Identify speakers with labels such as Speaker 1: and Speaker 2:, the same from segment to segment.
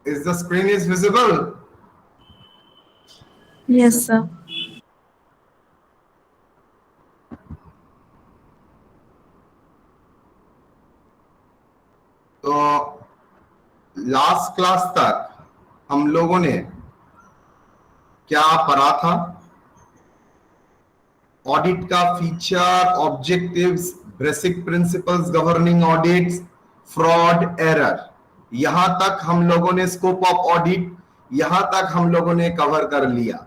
Speaker 1: Is the screen is visible?
Speaker 2: Yes, sir.
Speaker 1: तो last class तक हम लोगों ने क्या पढ़ा था? ऑडिट का feature, objectives, basic principles governing audits, fraud, error. यहां तक हम लोगों ने स्कोप ऑफ ऑडिट, यहां तक हम लोगों ने कवर कर लिया।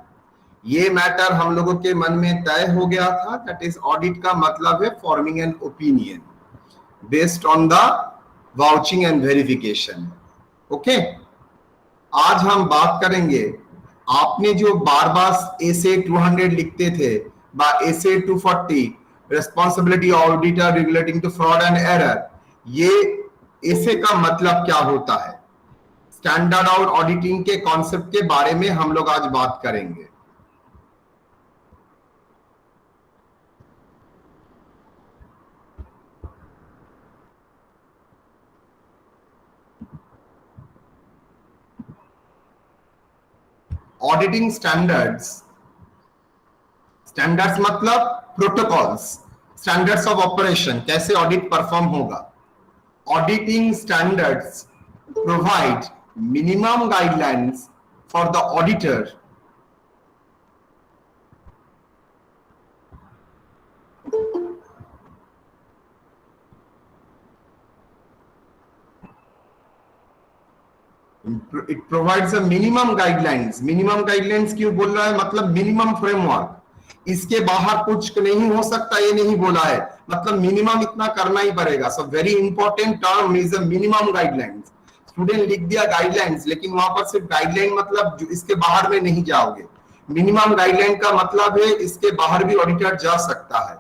Speaker 1: ये मैटर हम लोगों के मन में तय हो गया था, दैट इज ऑडिट का मतलब है forming an opinion based on the vouching and verification. Okay, आज हम बात करेंगे, आपने जो बार बार एसे 200 लिखते थे बा SA 240 responsibility auditor relating to fraud and error, ये एसे का मतलब क्या होता है, स्टैंडर्ड और ऑडिटिंग के कॉन्सेप्ट के बारे में हम लोग आज बात करेंगे। ऑडिटिंग स्टैंडर्ड्स, स्टैंडर्ड्स मतलब प्रोटोकॉल्स, स्टैंडर्ड्स ऑफ ऑपरेशन, कैसे ऑडिट परफॉर्म होगा। Auditing standards provide minimum guidelines for the auditor it provides a minimum guidelines. Minimum guidelines क्यों बोल रहा है, मतलब मिनिमम फ्रेमवर्क, इसके बाहर कुछ नहीं हो सकता ये नहीं बोला है, मतलब मिनिमम इतना करना ही पड़ेगा। So very important term is a minimum guidelines. Student लिख दिया गाइडलाइंस, लेकिन वहां पर सिर्फ गाइडलाइन मतलब इसके बाहर में नहीं जाओगे। मिनिमम गाइडलाइन का मतलब है इसके बाहर भी ऑडिटर जा सकता है।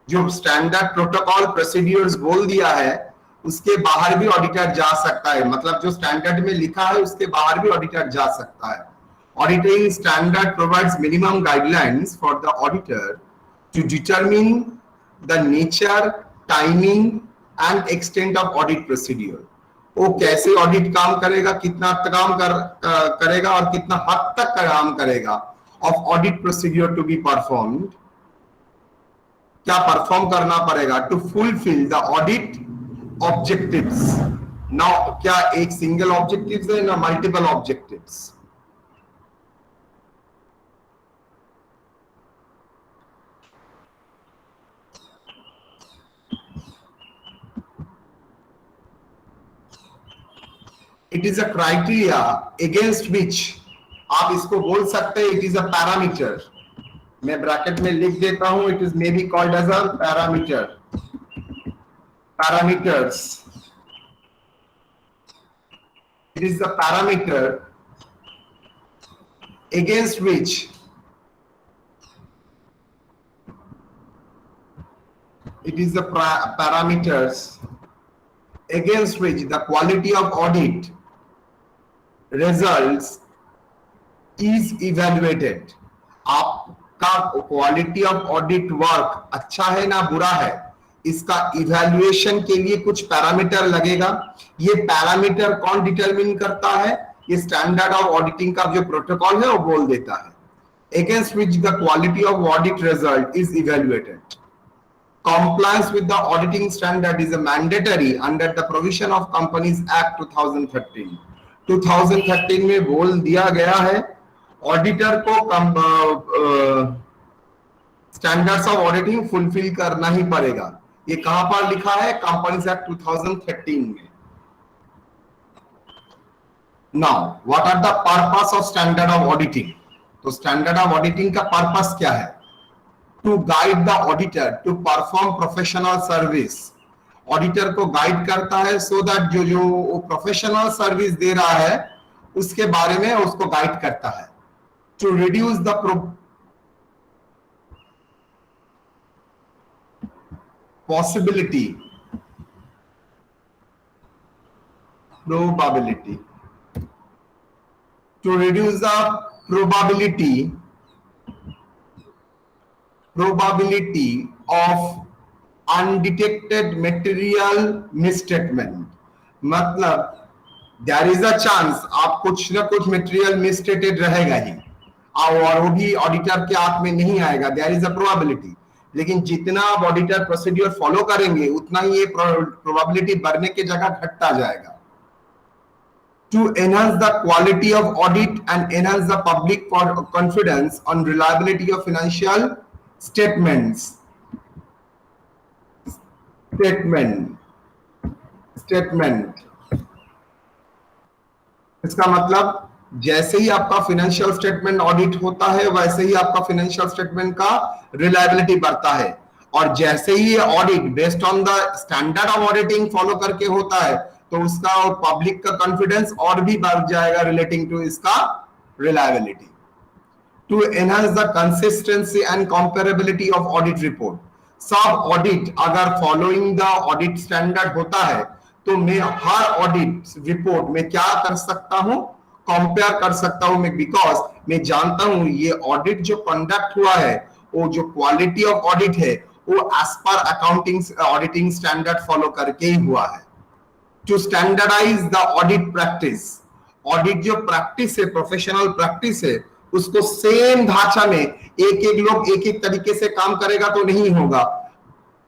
Speaker 1: जो स्टैंडर्ड प्रोटोकॉल प्रोसीड्यूर्स बोल दिया है उसके बाहर भी ऑडिटर जा सकता है, मतलब जो स्टैंडर्ड में लिखा है उसके बाहर भी ऑडिटर जा सकता है। Auditing standard provides minimum guidelines for the auditor to determine the nature, timing and extent of audit procedure. वो कैसे ऑडिट काम करेगा, कितना काम करेगा और कितना हद तक काम करेगा of audit procedure to be performed, क्या परफॉर्म करना पड़ेगा to fulfil the audit objectives. Now क्या एक सिंगल ऑब्जेक्टिव्स है ना multiple objectives. It is a criteria against which, आप इसको बोल सकते हैं इट इज अ पैरामीटर। मैं ब्रैकेट में लिख देता हूं, it is may be called as a parameter, parameters. It is the parameter against which it is the parameters against which the quality of audit results is evaluated। आपका quality of audit work अच्छा है ना बुरा है, इसका evaluation के लिए कुछ पैरामीटर लगेगा। ये पैरामीटर कौन डिटरमिन करता है, ये स्टैंडर्ड ऑफ ऑडिटिंग का जो प्रोटोकॉल है वो बोल देता है। against which the quality of audit result is evaluated। Compliance with the auditing standard is a mandatory under the provision of Companies Act 2013। 2013 में बोल दिया गया है ऑडिटर को स्टैंडर्ड्स ऑफ ऑडिटिंग फुलफिल करना ही पड़ेगा। ये कहां पर लिखा है, कंपनीज एक्ट 2013 में। Now what are the purpose of standard of auditing, तो स्टैंडर्ड ऑफ ऑडिटिंग का पर्पस क्या है, to guide the auditor to perform professional service. Auditor को गाइड करता है सो दैट जो जो वो प्रोफेशनल सर्विस दे रहा है उसके बारे में उसको गाइड करता है। To reduce the possibility, probability, to reduce the probability of undetected material misstatement। मतलब देयर इज अ चांस आप कुछ ना कुछ मटेरियल मिसस्टेटेड रहेगा ही, और वो भी ऑडिटर के हाथ में नहीं आएगा, देयर इज अ प्रोबेबिलिटी। लेकिन जितना आप ऑडिटर प्रोसीड्यूर फॉलो करेंगे उतना ही ये प्रोबेबिलिटी बढ़ने की जगह घटता जाएगा। To enhance the quality of audit and enhance the public confidence on reliability of financial statements. Statement. इसका मतलब जैसे ही आपका फाइनेंशियल स्टेटमेंट ऑडिट होता है वैसे ही आपका फाइनेंशियल स्टेटमेंट का रिलायबिलिटी बढ़ता है, और जैसे ही ये audit based on the standard of auditing follow करके होता है तो उसका और पब्लिक का कॉन्फिडेंस और भी बढ़ जाएगा रिलेटिंग टू इसका reliability. To enhance the consistency and comparability of audit report, सब ऑडिट अगर फॉलोइंग द ऑडिट स्टैंडर्ड होता है तो मैं हर ऑडिट रिपोर्ट में क्या कर सकता हूं, कंपेयर कर सकता हूं मैं, बिकॉज मैं जानता हूं ये ऑडिट जो कंडक्ट हुआ है वो जो क्वालिटी ऑफ ऑडिट है वो as per accounting auditing standard follow करके ही हुआ है। To standardise the audit practice, audit जो प्रैक्टिस है प्रोफेशनल प्रैक्टिस है उसको सेम ढांचा में एक एक लोग एक एक तरीके से काम करेगा तो नहीं होगा,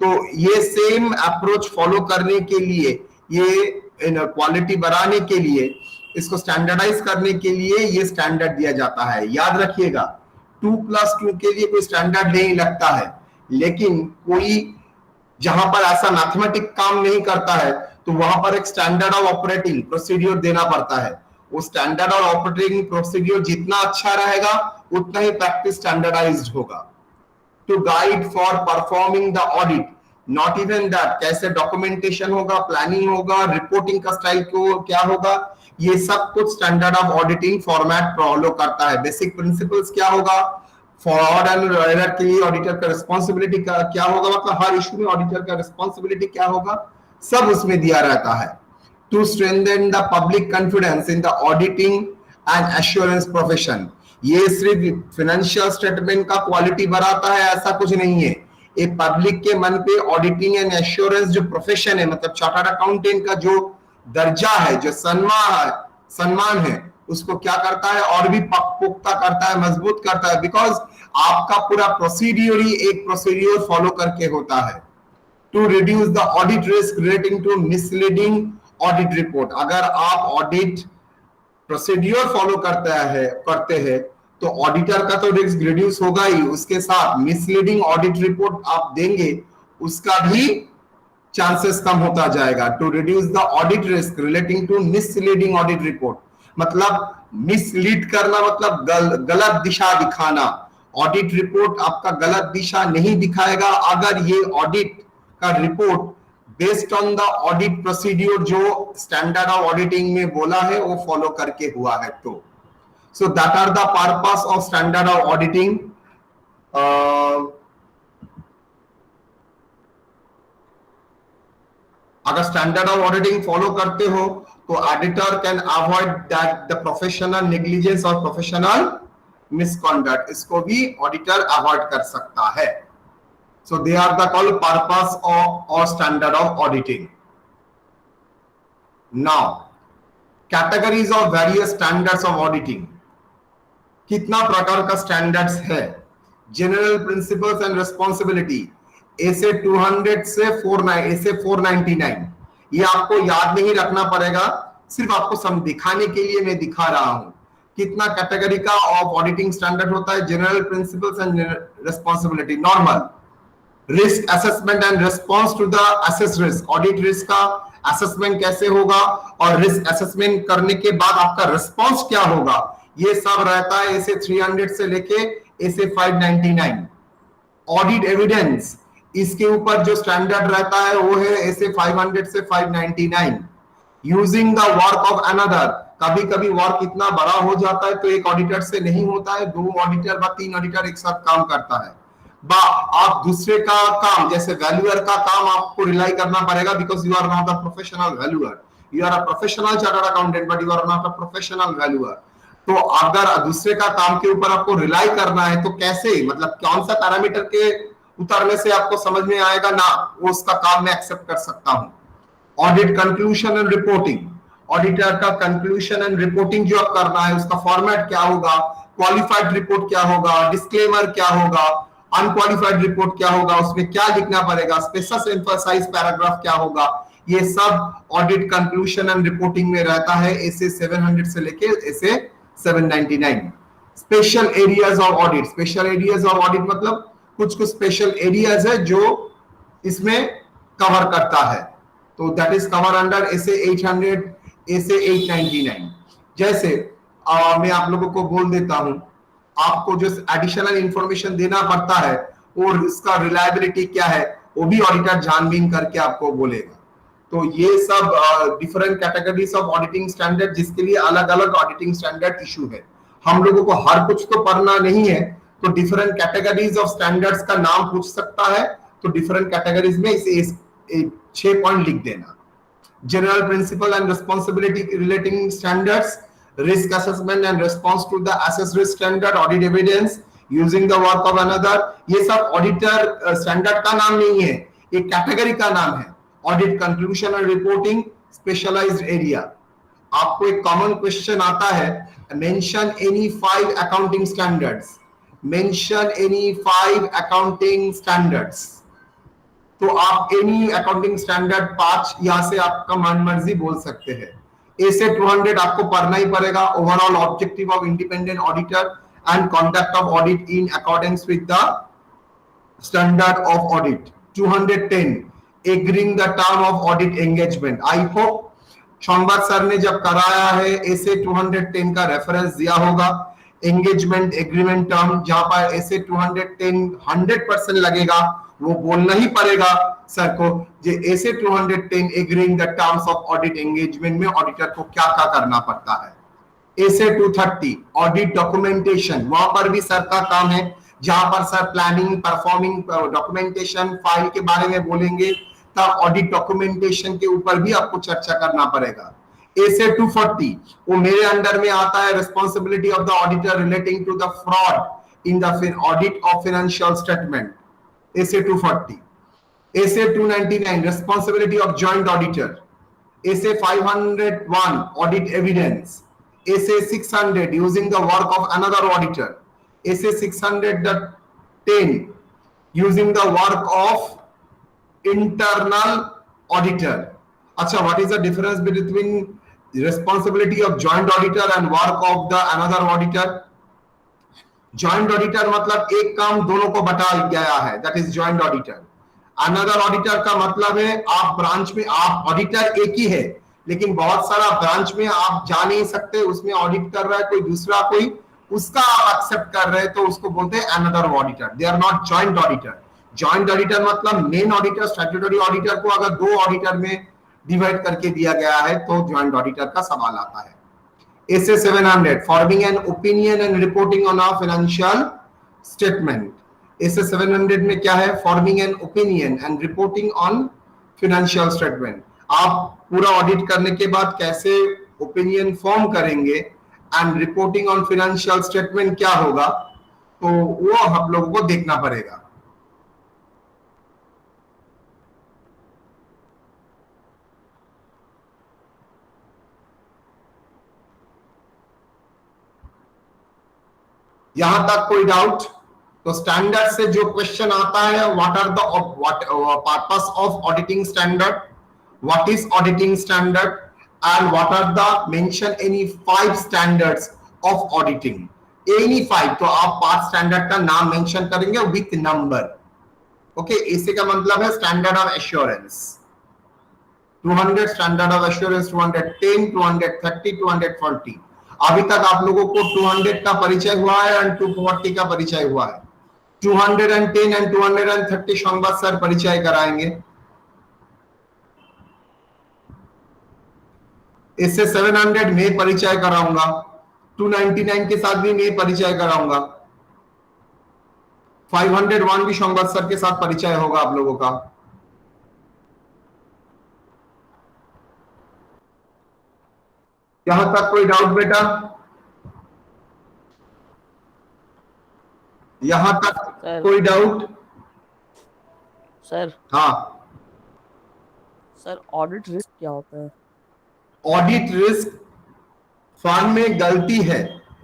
Speaker 1: तो ये सेम अप्रोच फॉलो करने के लिए, ये क्वालिटी बढ़ाने के लिए, इसको स्टैंडर्डाइज करने के लिए ये स्टैंडर्ड दिया जाता है। याद रखिएगा 2+2 के लिए कोई स्टैंडर्ड नहीं लगता है, लेकिन कोई जहां पर ऐसा मैथमेटिक काम नहीं करता है तो वहां पर एक स्टैंडर्ड ऑफ ऑपरेटिंग प्रोसीड्यूर देना पड़ता है। वो स्टैंडर्ड ऑफ ऑपरेटिंग प्रोसीड्यूर जितना अच्छा रहेगा उतना ही प्रैक्टिस स्टैंडर्डाइज्ड होगा। To guide for performing the audit, not even that, कैसे डॉक्यूमेंटेशन होगा, प्लानिंग होगा, रिपोर्टिंग का स्टाइल क्या होगा, ये सब कुछ standard of auditing format follow करता है। बेसिक प्रिंसिपल्स क्या होगा, फ्रॉड एंड एरर के लिए ऑडिटर का रिस्पांसिबिलिटी क्या होगा, मतलब हर इशू में ऑडिटर का रिस्पांसिबिलिटी क्या होगा, सब उसमें दिया रहता है। To strengthen the public confidence in the auditing and assurance profession, ये सिर्फ फाइनेंशियल स्टेटमेंट का क्वालिटी बढ़ाता है ऐसा कुछ नहीं है, ये पब्लिक के मन पे ऑडिटिंग एंड एश्योरेंस जो प्रोफेशन है, मतलब चार्टर्ड अकाउंटेंट का जो दर्जा है, जो सम्मान है उसको क्या करता है और भी पुख्ता करता है, मजबूत करता है, बिकॉज आपका पूरा प्रोसीड्यूर ही एक प्रोसीड्यूर फॉलो करके होता है। To reduce the audit risk relating to misleading audit report, अगर आप ऑडिट प्रोसीड्यूर फॉलो करते हैं तो ऑडिटर का तो रिस्क रिड्यूस होगा ही, उसके साथ मिसलीडिंग ऑडिट रिपोर्ट आप देंगे उसका भी चांसेस कम होता जाएगा। To reduce the audit risk relating to misleading audit report, मतलब मिसलीड करना मतलब गलत दिशा दिखाना, ऑडिट रिपोर्ट आपका गलत दिशा नहीं दिखाएगा अगर ये ऑडिट का report based on the audit procedure जो स्टैंडर्ड ऑफ ऑडिटिंग में बोला है वो फॉलो करके हुआ है। तो so that are the purpose of standard of auditing. अगर स्टैंडर्ड ऑफ ऑडिटिंग फॉलो करते हो तो auditor can avoid that the professional negligence और प्रोफेशनल मिसकॉन्डक्ट, इसको भी ऑडिटर अवॉइड कर सकता है। So they are the called purpose of or standard of auditing. Now, categories of various standards of auditing. कितना प्रकार का स्टैंडर्ड्स है? जनरल प्रिंसिपल्स एंड रिस्पॉन्सिबिलिटी, ऐसे 200 से 499, ये आपको याद नहीं रखना पड़ेगा, सिर्फ आपको दिखाने के लिए मैं दिखा रहा हूं कितना कैटेगरी का ऑफ ऑडिटिंग स्टैंडर्ड होता है। General principles and responsibility, normal risk assessment and response to the assess risk, audit risk का असेसमेंट कैसे होगा और रिस्क असेसमेंट करने के बाद आपका रिस्पॉन्स क्या होगा, ये सब रहता है ऐसे 300 से लेके ऐसे 599। ऑडिट एविडेंस, इसके ऊपर जो स्टैंडर्ड रहता है वो है ऐसे 500 से 599। Using the work of another, कभी कभी वर्क इतना बड़ा हो जाता है तो एक ऑडिटर से नहीं होता है, 2 ऑडिटर व 3 ऑडिटर एक साथ काम करता है, आप दूसरे का काम जैसे वैल्यूअर का काम आपको रिलाई करना पड़ेगा, because you are not a professional valuer, you are a professional chartered accountant but you are not a professional valuer. तो अगर दूसरे का काम के ऊपर आपको रिलाई करना है तो कैसे, मतलब कौन सा पैरामीटर के उतारने से आपको समझ में आएगा ना वो उसका काम मैं एक्सेप्ट कर सकता हूं। Audit conclusion and reporting, auditor का कंक्लूजन एंड रिपोर्टिंग जो अब करना है उसका फॉर्मेट क्या होगा, क्वालिफाइड रिपोर्ट क्या होगा, डिस्क्लेमर क्या होगा, अनक्वालिफाइड रिपोर्ट क्या होगा, उसमें क्या लिखना पड़ेगा, स्पेशल एम्फसाइज पैराग्राफ क्या होगा, ये सब ऑडिट कंक्लूजन एंड रिपोर्टिंग में रहता है एसे 700 से लेके एसे 799। Special areas of audit, special areas of audit मतलब कुछ कुछ स्पेशल एरियाज है जो इसमें कवर करता है, तो दैट इज कवर अंडर एसे 800 एसे 899। जैसे मैं आप लोगों को बोल देता हूं, आपको जो एडिशनल इंफॉर्मेशन देना पड़ता है और इसका रिलायबिलिटी क्या है वो भी ऑडिटर छानबीन करके आपको बोलेगा। तो ये सब different categories of auditing standard, जिसके लिए अलग अलग ऑडिटिंग स्टैंडर्ड इशू है। हम लोगों को हर कुछ तो पढ़ना नहीं है, तो डिफरेंट कैटेगरीज ऑफ स्टैंडर्ड्स का नाम पूछ सकता है, तो डिफरेंट कैटेगरीज में इसे 6 पॉइंट लिख देना। General principle and responsibility relating standards, risk assessment and response to the assessed risk standard, audit evidence, using the work of another, ये सब ऑडिटर स्टैंडर्ड का नाम नहीं है, ये कैटेगरी का नाम है। ऑडिट कंक्लूजन और रिपोर्टिंग, स्पेशलाइज्ड एरिया। आपको एक कॉमन क्वेश्चन आता है, mention any 5 accounting standards, mention any 5 accounting standards, तो आप एनी अकाउंटिंग स्टैंडर्ड 5 यहां से आपका मन मर्जी बोल सकते हैं। ए से 200 आपको पढ़ना ही पड़ेगा, overall objective of independent auditor and conduct of audit in accordance with the standard of audit. 210 agreeing the term of audit engagement. I hope संवाद सर ने जब कराया है ऐसे 210 का रेफरेंस दिया होगा। एंगेजमेंट एग्रीमेंट टर्म, जहां पर ऐसे 210 100% लगेगा, वो बोलना ही पड़ेगा सर को, जे ऐसे 210 agreeing the terms of audit engagement में ऑडिटर को क्या क्या करना पड़ता है। ऐसे 230 ऑडिट डॉक्यूमेंटेशन, वहां पर भी सर का काम है, जहां पर sir planning, performing, documentation, file के बारे में बोलेंगे, तब ऑडिट डॉक्यूमेंटेशन के ऊपर भी आपको चर्चा करना पड़ेगा। ऐसे 240 वो मेरे अंडर में आता है, responsibility of the auditor relating to the fraud in the audit of financial statement. SA 240, ऐसे 299 responsibility of joint auditor, ऐसे 501 audit evidence, ऐसे 600 using the work of another auditor, ऐसे 610 using the work of internal auditor। अच्छा, what is the difference between responsibility of joint auditor and work of the another auditor? Joint auditor मतलब एक काम दोनों को बटा गया है, that is joint auditor. Another auditor का मतलब है आप ब्रांच में, आप ऑडिटर एक ही है लेकिन बहुत सारा ब्रांच में आप जा नहीं सकते, उसमें ऑडिट कर रहा है कोई दूसरा, कोई उसका आप एक्सेप्ट कर रहे हैं, तो उसको बोलते हैं another auditor. They are not joint auditor. Joint auditor मतलब मेन ऑडिटर, स्टैट्यूटरी ऑडिटर को अगर 2 ऑडिटर में डिवाइड करके दिया गया है तो जॉइंट ऑडिटर का सवाल आता है। SA 700 forming an opinion and reporting on our financial statement. SA 700 में क्या है, forming an opinion and reporting on financial statement. आप पूरा ऑडिट करने के बाद कैसे ओपिनियन फॉर्म करेंगे and reporting on financial statement क्या होगा, तो वो हम लोगों को देखना पड़ेगा। यहां तक कोई डाउट? तो स्टैंडर्ड से जो क्वेश्चन आता है, what are the purpose of auditing standard, what is auditing standard and what are the mention any 5 standards of auditing. Any 5, तो आप 5 स्टैंडर्ड का नाम मेंशन करेंगे विथ नंबर। ओके, इसी का मतलब है standard of assurance. 200 standard of assurance, 210, 230, 240। अभी तक आप लोगों को 200 का परिचय हुआ है एंड 240 का परिचय हुआ है। 210 एंड 230 संवाद सर परिचय कराएंगे। इससे 700 में परिचय कराऊंगा, 299 के साथ भी मैं परिचय कराऊंगा, 501 भी संवाद सर के साथ परिचय होगा आप लोगों का। यहां तक कोई डाउट बेटा? यहां तक कोई डाउट?
Speaker 2: सर
Speaker 1: हाँ
Speaker 2: सर, ऑडिट रिस्क क्या होता है?
Speaker 1: ऑडिट रिस्क फर्म में गलती है,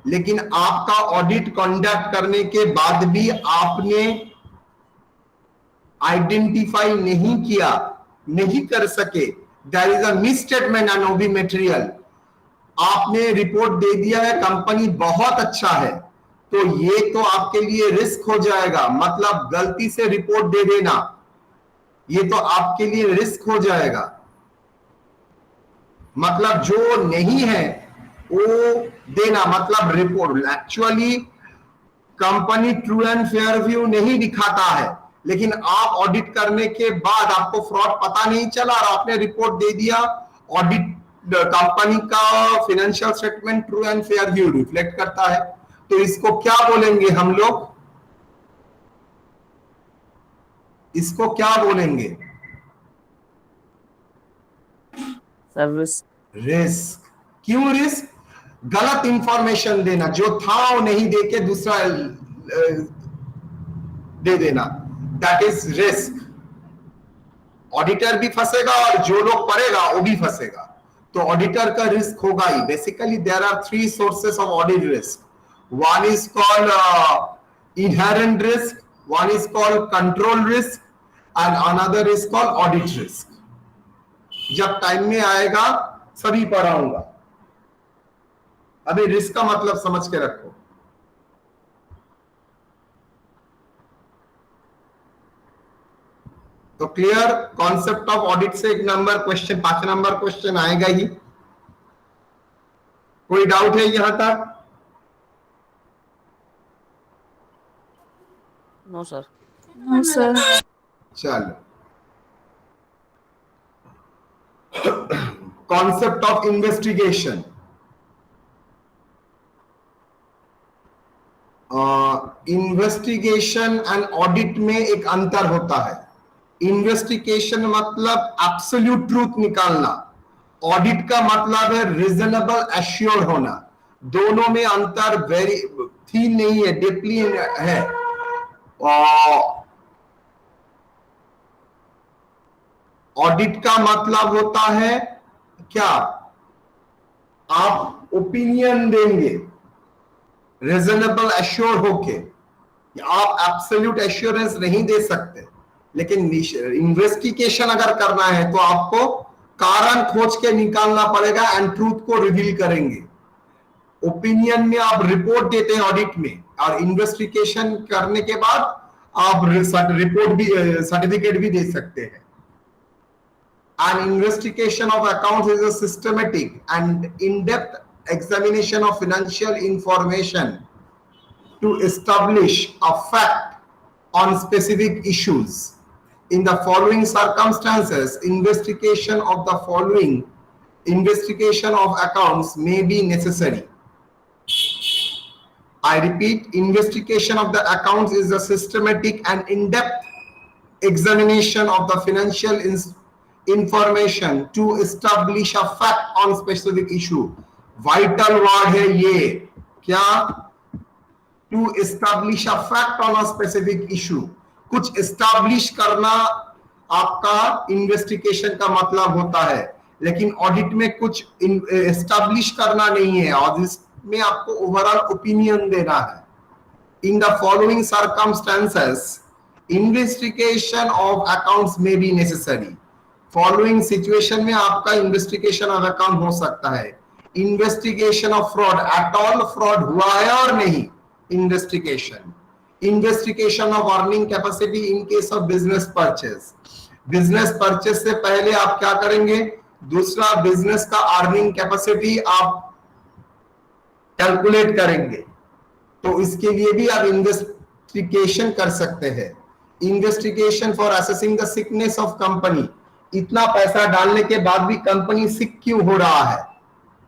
Speaker 1: लेकिन आपका ऑडिट कंडक्ट करने के बाद भी आपने आइडेंटिफाई नहीं किया, नहीं कर सके, there is a misstatement and ओबी मटेरियल, आपने रिपोर्ट दे दिया है कंपनी बहुत अच्छा है, तो ये तो आपके लिए रिस्क हो जाएगा। मतलब गलती से रिपोर्ट दे देना, ये तो आपके लिए रिस्क हो जाएगा। मतलब जो नहीं है वो देना, मतलब report actually company true and fair view नहीं दिखाता है, लेकिन आप ऑडिट करने के बाद आपको फ्रॉड पता नहीं चला और आपने रिपोर्ट दे दिया। ऑडिट कंपनी का financial statement true and fair view reflect करता है, तो इसको क्या बोलेंगे हम लोग? इसको क्या बोलेंगे?
Speaker 2: Service
Speaker 1: risk. क्यों रिस्क? गलत इंफॉर्मेशन देना, जो था वो नहीं देके दूसरा दे देना, दैट इज रिस्क। ऑडिटर भी फंसेगा और जो लोग पढ़ेगा वो भी फंसेगा, तो ऑडिटर का रिस्क होगा ही। Basically there are three sources of audit risk, one is called inherent risk, one is called control risk and another is called audit risk. जब टाइम में आएगा सभी पढ़ाऊंगा, अभी रिस्क का मतलब समझ के रखो। तो क्लियर? कॉन्सेप्ट ऑफ ऑडिट से एक नंबर क्वेश्चन, 5 नंबर क्वेश्चन आएगा ही। कोई डाउट है यहां तक?
Speaker 2: No sir.
Speaker 3: No sir.
Speaker 1: चलो, concept of investigation. Investigation and audit में एक अंतर होता है। इन्वेस्टिगेशन मतलब एब्सोल्यूट ट्रूथ निकालना, ऑडिट का मतलब है रीजनेबल एश्योर होना। दोनों में अंतर वेरी थीन नहीं है, डीपली है। ऑडिट का मतलब होता है क्या? आप ओपिनियन देंगे रीजनेबल एश्योर होके, आप एब्सोल्यूट एश्योरेंस नहीं दे सकते। लेकिन इन्वेस्टिगेशन अगर करना है तो आपको कारण खोज के निकालना पड़ेगा एंड ट्रूथ को रिवील करेंगे। ओपिनियन में आप रिपोर्ट देते हैं ऑडिट में, और इन्वेस्टिगेशन करने के बाद आप रिपोर्ट भी, सर्टिफिकेट भी दे सकते हैं। An investigation of accounts is a systematic and in-depth examination of financial information to establish a fact on specific issues. In the following circumstances, investigation of accounts may be necessary. I repeat, investigation of the accounts is a systematic and in-depth examination of the financial information to establish a fact on specific issue. Vital word है ये, क्या? To establish a fact on a specific issue. कुछ establish करना आपका investigation का मतलब होता है, लेकिन ऑडिट में कुछ establish करना नहीं है, और इसमें आपको ओवरऑल ओपिनियन देना है। In the following circumstances, investigation of accounts may be necessary. Following situation में आपका इन्वेस्टिगेशन ऑफ अकाउंट हो सकता है। Investigation of fraud, at all fraud हुआ है और नहीं, investigation of earning capacity in case of business purchase. Business purchase से पहले आप क्या करेंगे? दूसरा बिजनेस का अर्निंग कैपेसिटी आप कैलकुलेट करेंगे, तो इसके लिए भी आप इन्वेस्टिगेशन कर सकते हैं। Investigation for assessing the sickness of company, इतना पैसा डालने के बाद भी कंपनी सिक क्यों हो रहा है,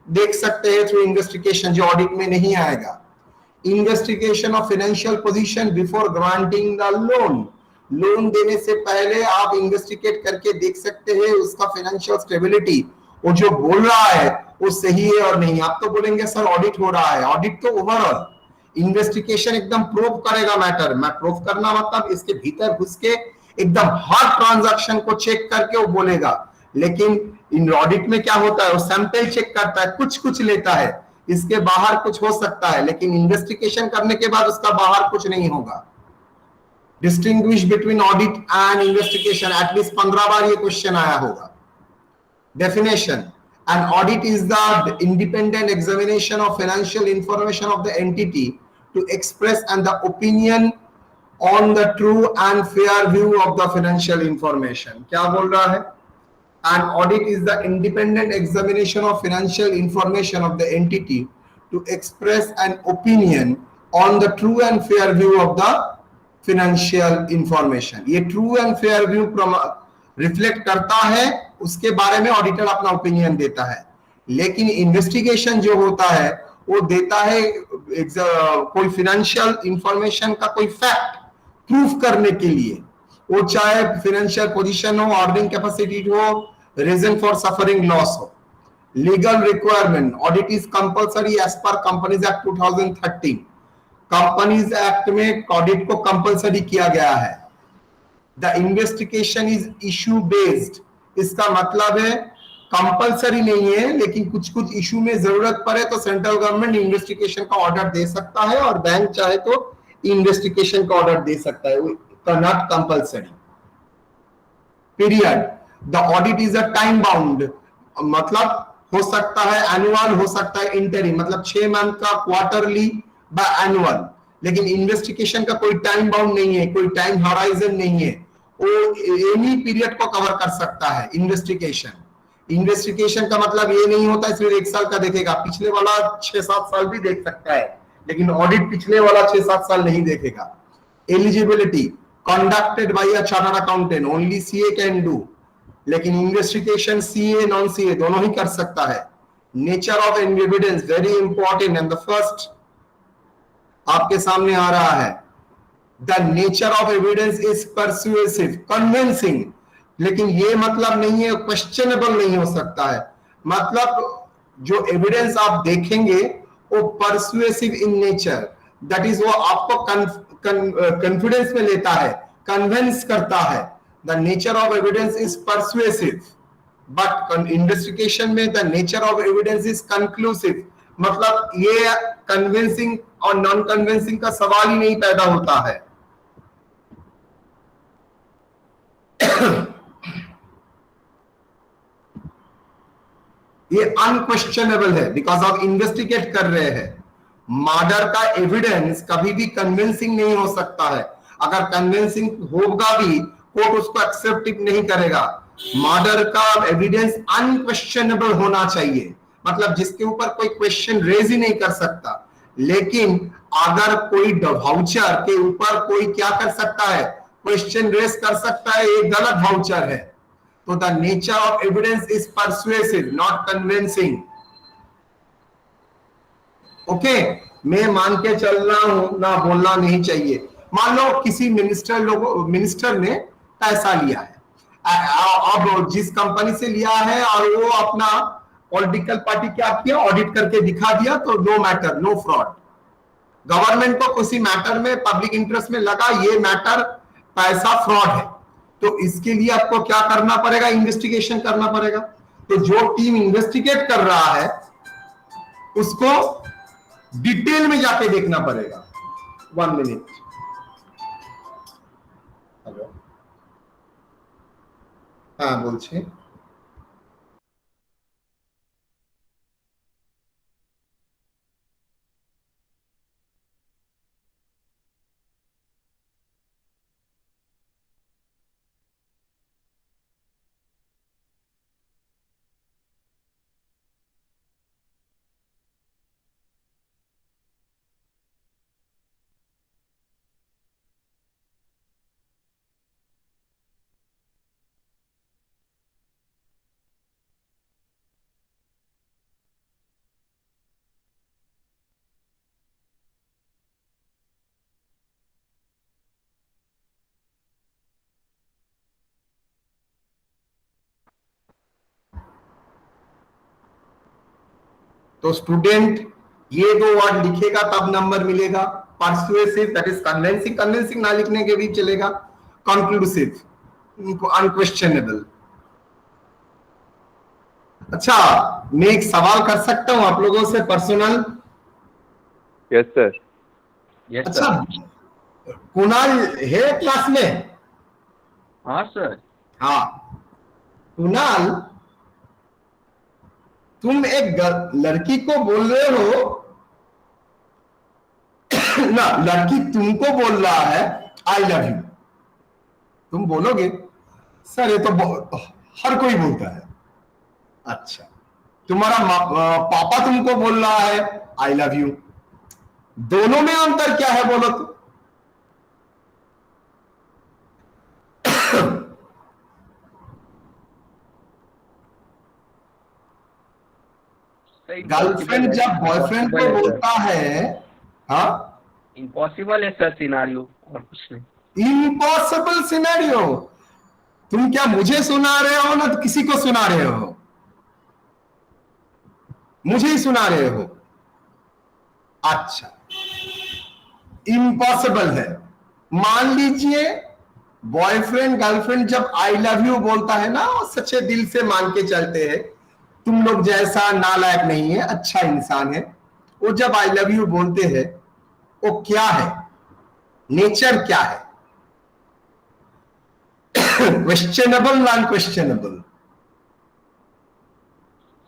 Speaker 1: देख सकते हैं थ्रू इन्वेस्टिगेशन, जो ऑडिट में नहीं आएगा। Investigation of financial position before granting the loan, loan देने से पहले आप इन्वेस्टिगेट करके देख सकते हैं उसका फाइनेंशियल स्टेबिलिटी, वो जो बोल रहा है वो सही है और नहीं। आप तो बोलेंगे सर ऑडिट हो रहा है, ऑडिट तो ओवरऑल, इन्वेस्टिगेशन एकदम प्रूव करेगा मैटर। मैं प्रूव करना मतलब इसके भीतर घुस के एकदम हर ट्रांजैक्शन को चेक करके वो बोलेगा, लेकिन इन ऑडिट में क्या होता है, वो सैंपल चेक करता है, कुछ कुछ लेता है, इसके बाहर कुछ हो सकता है, लेकिन इन्वेस्टिगेशन करने के बाद उसका बाहर कुछ नहीं होगा। Distinguish between audit and investigation, at least 15 बार ये क्वेश्चन आया होगा। Definition: an audit is the independent examination of financial information of the entity to express and the opinion on the true and fair view of the financial information. क्या बोल रहा है? An audit is the independent examination of financial information of the entity to express an opinion on the true and fair view of the financial information. ये true and fair view reflect करता है, उसके बारे में auditor अपना opinion देता है। लेकिन इन्वेस्टिगेशन जो होता है वो देता है कोई फाइनेंशियल इंफॉर्मेशन का कोई फैक्ट प्रूफ करने के लिए, वो चाहे फाइनेंशियल पोजीशन हो, अर्निंग कैपेसिटी हो, रीजन फॉर सफरिंग लॉस हो। Legal requirement: audit is compulsory as per companies act 2013। Companies act में ऑडिट को कंपल्सरी किया गया है। The investigation is issue based, इसका मतलब है कंपल्सरी नहीं है, लेकिन कुछ कुछ इशू में जरूरत पड़े तो सेंट्रल गवर्नमेंट इन्वेस्टिगेशन का ऑर्डर दे सकता है और बैंक चाहे तो इन्वेस्टिगेशन का ऑर्डर दे सकता है, not compulsory. Period: the audit is a time bound, मतलब हो सकता है एनुअल, हो सकता है इंटरिम, मतलब 6 मंथ का, क्वार्टरली व एनुअल। लेकिन इन्वेस्टिगेशन का कोई टाइम बाउंड नहीं है, कोई टाइम हॉराइजन नहीं है, वो एनी पीरियड को कवर कर सकता है। इन्वेस्टिगेशन का मतलब ये नहीं होता है सिर्फ 1 साल का देखेगा, पिछले वाला 6-7 साल भी देख सकता है, लेकिन ऑडिट पिछले वाला 6-7 साल नहीं देखेगा। Eligibility: conducted by a chartered accountant, only CA can do, लेकिन इन्वेस्टिगेशन सीए नॉन सीए दोनों ही कर सकता है। Nature of evidence, very important, and the first आपके सामने आ रहा है, the nature of evidence is persuasive, convincing, लेकिन ये मतलब नहीं है क्वेश्चनेबल नहीं हो सकता है, मतलब जो एविडेंस आप देखेंगे वो persuasive in nature, that is वो आपको कॉन्फिडेंस में लेता है, कन्विंस करता है। The nature of evidence is persuasive, but investigation में the nature of evidence is conclusive, मतलब ये कन्विंसिंग और नॉन कन्विंसिंग का सवाल ही नहीं पैदा होता है। ये अनक्वेश्चनेबल है बिकॉज आप इन्वेस्टिगेट कर रहे हैं। मर्डर का एविडेंस कभी भी कन्विंसिंग नहीं हो सकता है, अगर कन्विंसिंग होगा भी कोर्ट उसको एक्सेप्ट नहीं करेगा। मर्डर का एविडेंस अनक्वेश्चनेबल होना चाहिए, मतलब जिसके ऊपर कोई क्वेश्चन रेज ही नहीं कर सकता। लेकिन अगर कोई वाउचर के ऊपर कोई क्या कर सकता है, क्वेश्चन रेज कर सकता है, ये गलत वाउचर है, तो the nature of evidence is persuasive not convincing. Okay, मैं मान के चल रहा हूं ना, बोलना नहीं चाहिए। मान लो किसी मिनिस्टर ने पैसा लिया है, अब जिस कंपनी से लिया है और वो अपना पॉलिटिकल पार्टी क्या किया, ऑडिट करके दिखा दिया, तो no matter, no fraud. Government को किसी मैटर में पब्लिक इंटरेस्ट में लगा ये मैटर पैसा फ्रॉड है, तो इसके लिए आपको क्या करना पड़ेगा, इन्वेस्टिगेशन करना पड़ेगा। तो जो टीम इन्वेस्टिगेट कर रहा है उसको डिटेल में जाके देखना पड़ेगा। 1 मिनट। हेलो, हाँ बोलछे। तो स्टूडेंट ये 2 वर्ड लिखेगा तब नंबर मिलेगा। Persuasive that is convincing, convincing ना लिखने के भी चलेगा। Conclusive, unquestionable. अच्छा, मैं एक सवाल कर सकता हूं आप लोगों से पर्सनल?
Speaker 3: Yes sir.
Speaker 4: यस
Speaker 1: अच्छा,
Speaker 4: सर।
Speaker 1: कुणाल है क्लास में?
Speaker 4: हाँ सर।
Speaker 1: हाँ, कुणाल, तुम एक लड़की को बोल रहे हो ना, लड़की तुमको बोल रहा है आई लव यू, तुम बोलोगे? सर ये तो हर कोई बोलता है। अच्छा, तुम्हारा पापा तुमको बोल रहा है आई लव यू, दोनों में अंतर क्या है बोलो तो? गर्लफ्रेंड जब बॉयफ्रेंड को बोलता है, हाँ,
Speaker 4: इम्पॉसिबल है सर सिनारियो, और कुछ नहीं।
Speaker 1: Impossible scenario? तुम क्या मुझे सुना रहे हो ना तो किसी को सुना रहे हो? मुझे ही सुना रहे हो? अच्छा, इम्पॉसिबल है। मान लीजिए बॉयफ्रेंड गर्लफ्रेंड जब आई लव यू बोलता है ना, सच्चे दिल से मान के चलते हैं तुम लोग जैसा नालायक नहीं है, अच्छा इंसान है, वो जब आई लव यू बोलते हैं वो क्या है, नेचर क्या है? Questionable, non questionable?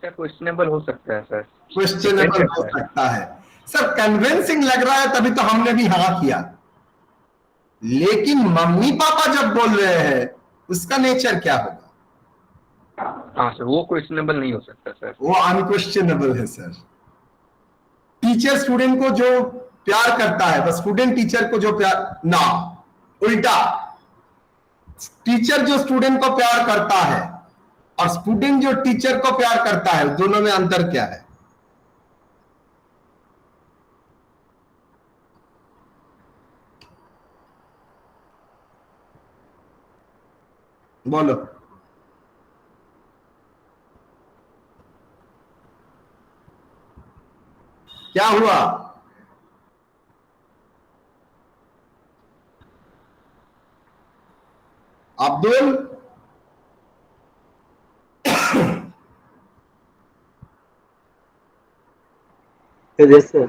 Speaker 4: Sir questionable हो सकता है सर।
Speaker 1: क्वेश्चनेबल हो सकता है। सर कन्विंसिंग लग रहा है तभी तो हमने भी हाँ किया, लेकिन मम्मी पापा जब बोल रहे हैं उसका नेचर क्या होगा?
Speaker 4: हाँ सर, वो क्वेश्चनेबल नहीं हो सकता सर।
Speaker 1: वो अनक्वेश्चनेबल है सर। टीचर स्टूडेंट को जो प्यार करता है, बस स्टूडेंट टीचर को जो प्यार ना, उल्टा, टीचर जो स्टूडेंट को प्यार करता है और स्टूडेंट जो टीचर को प्यार करता है, दोनों में अंतर क्या है? बोलो। क्या हुआ? Abdul,
Speaker 5: yes sir.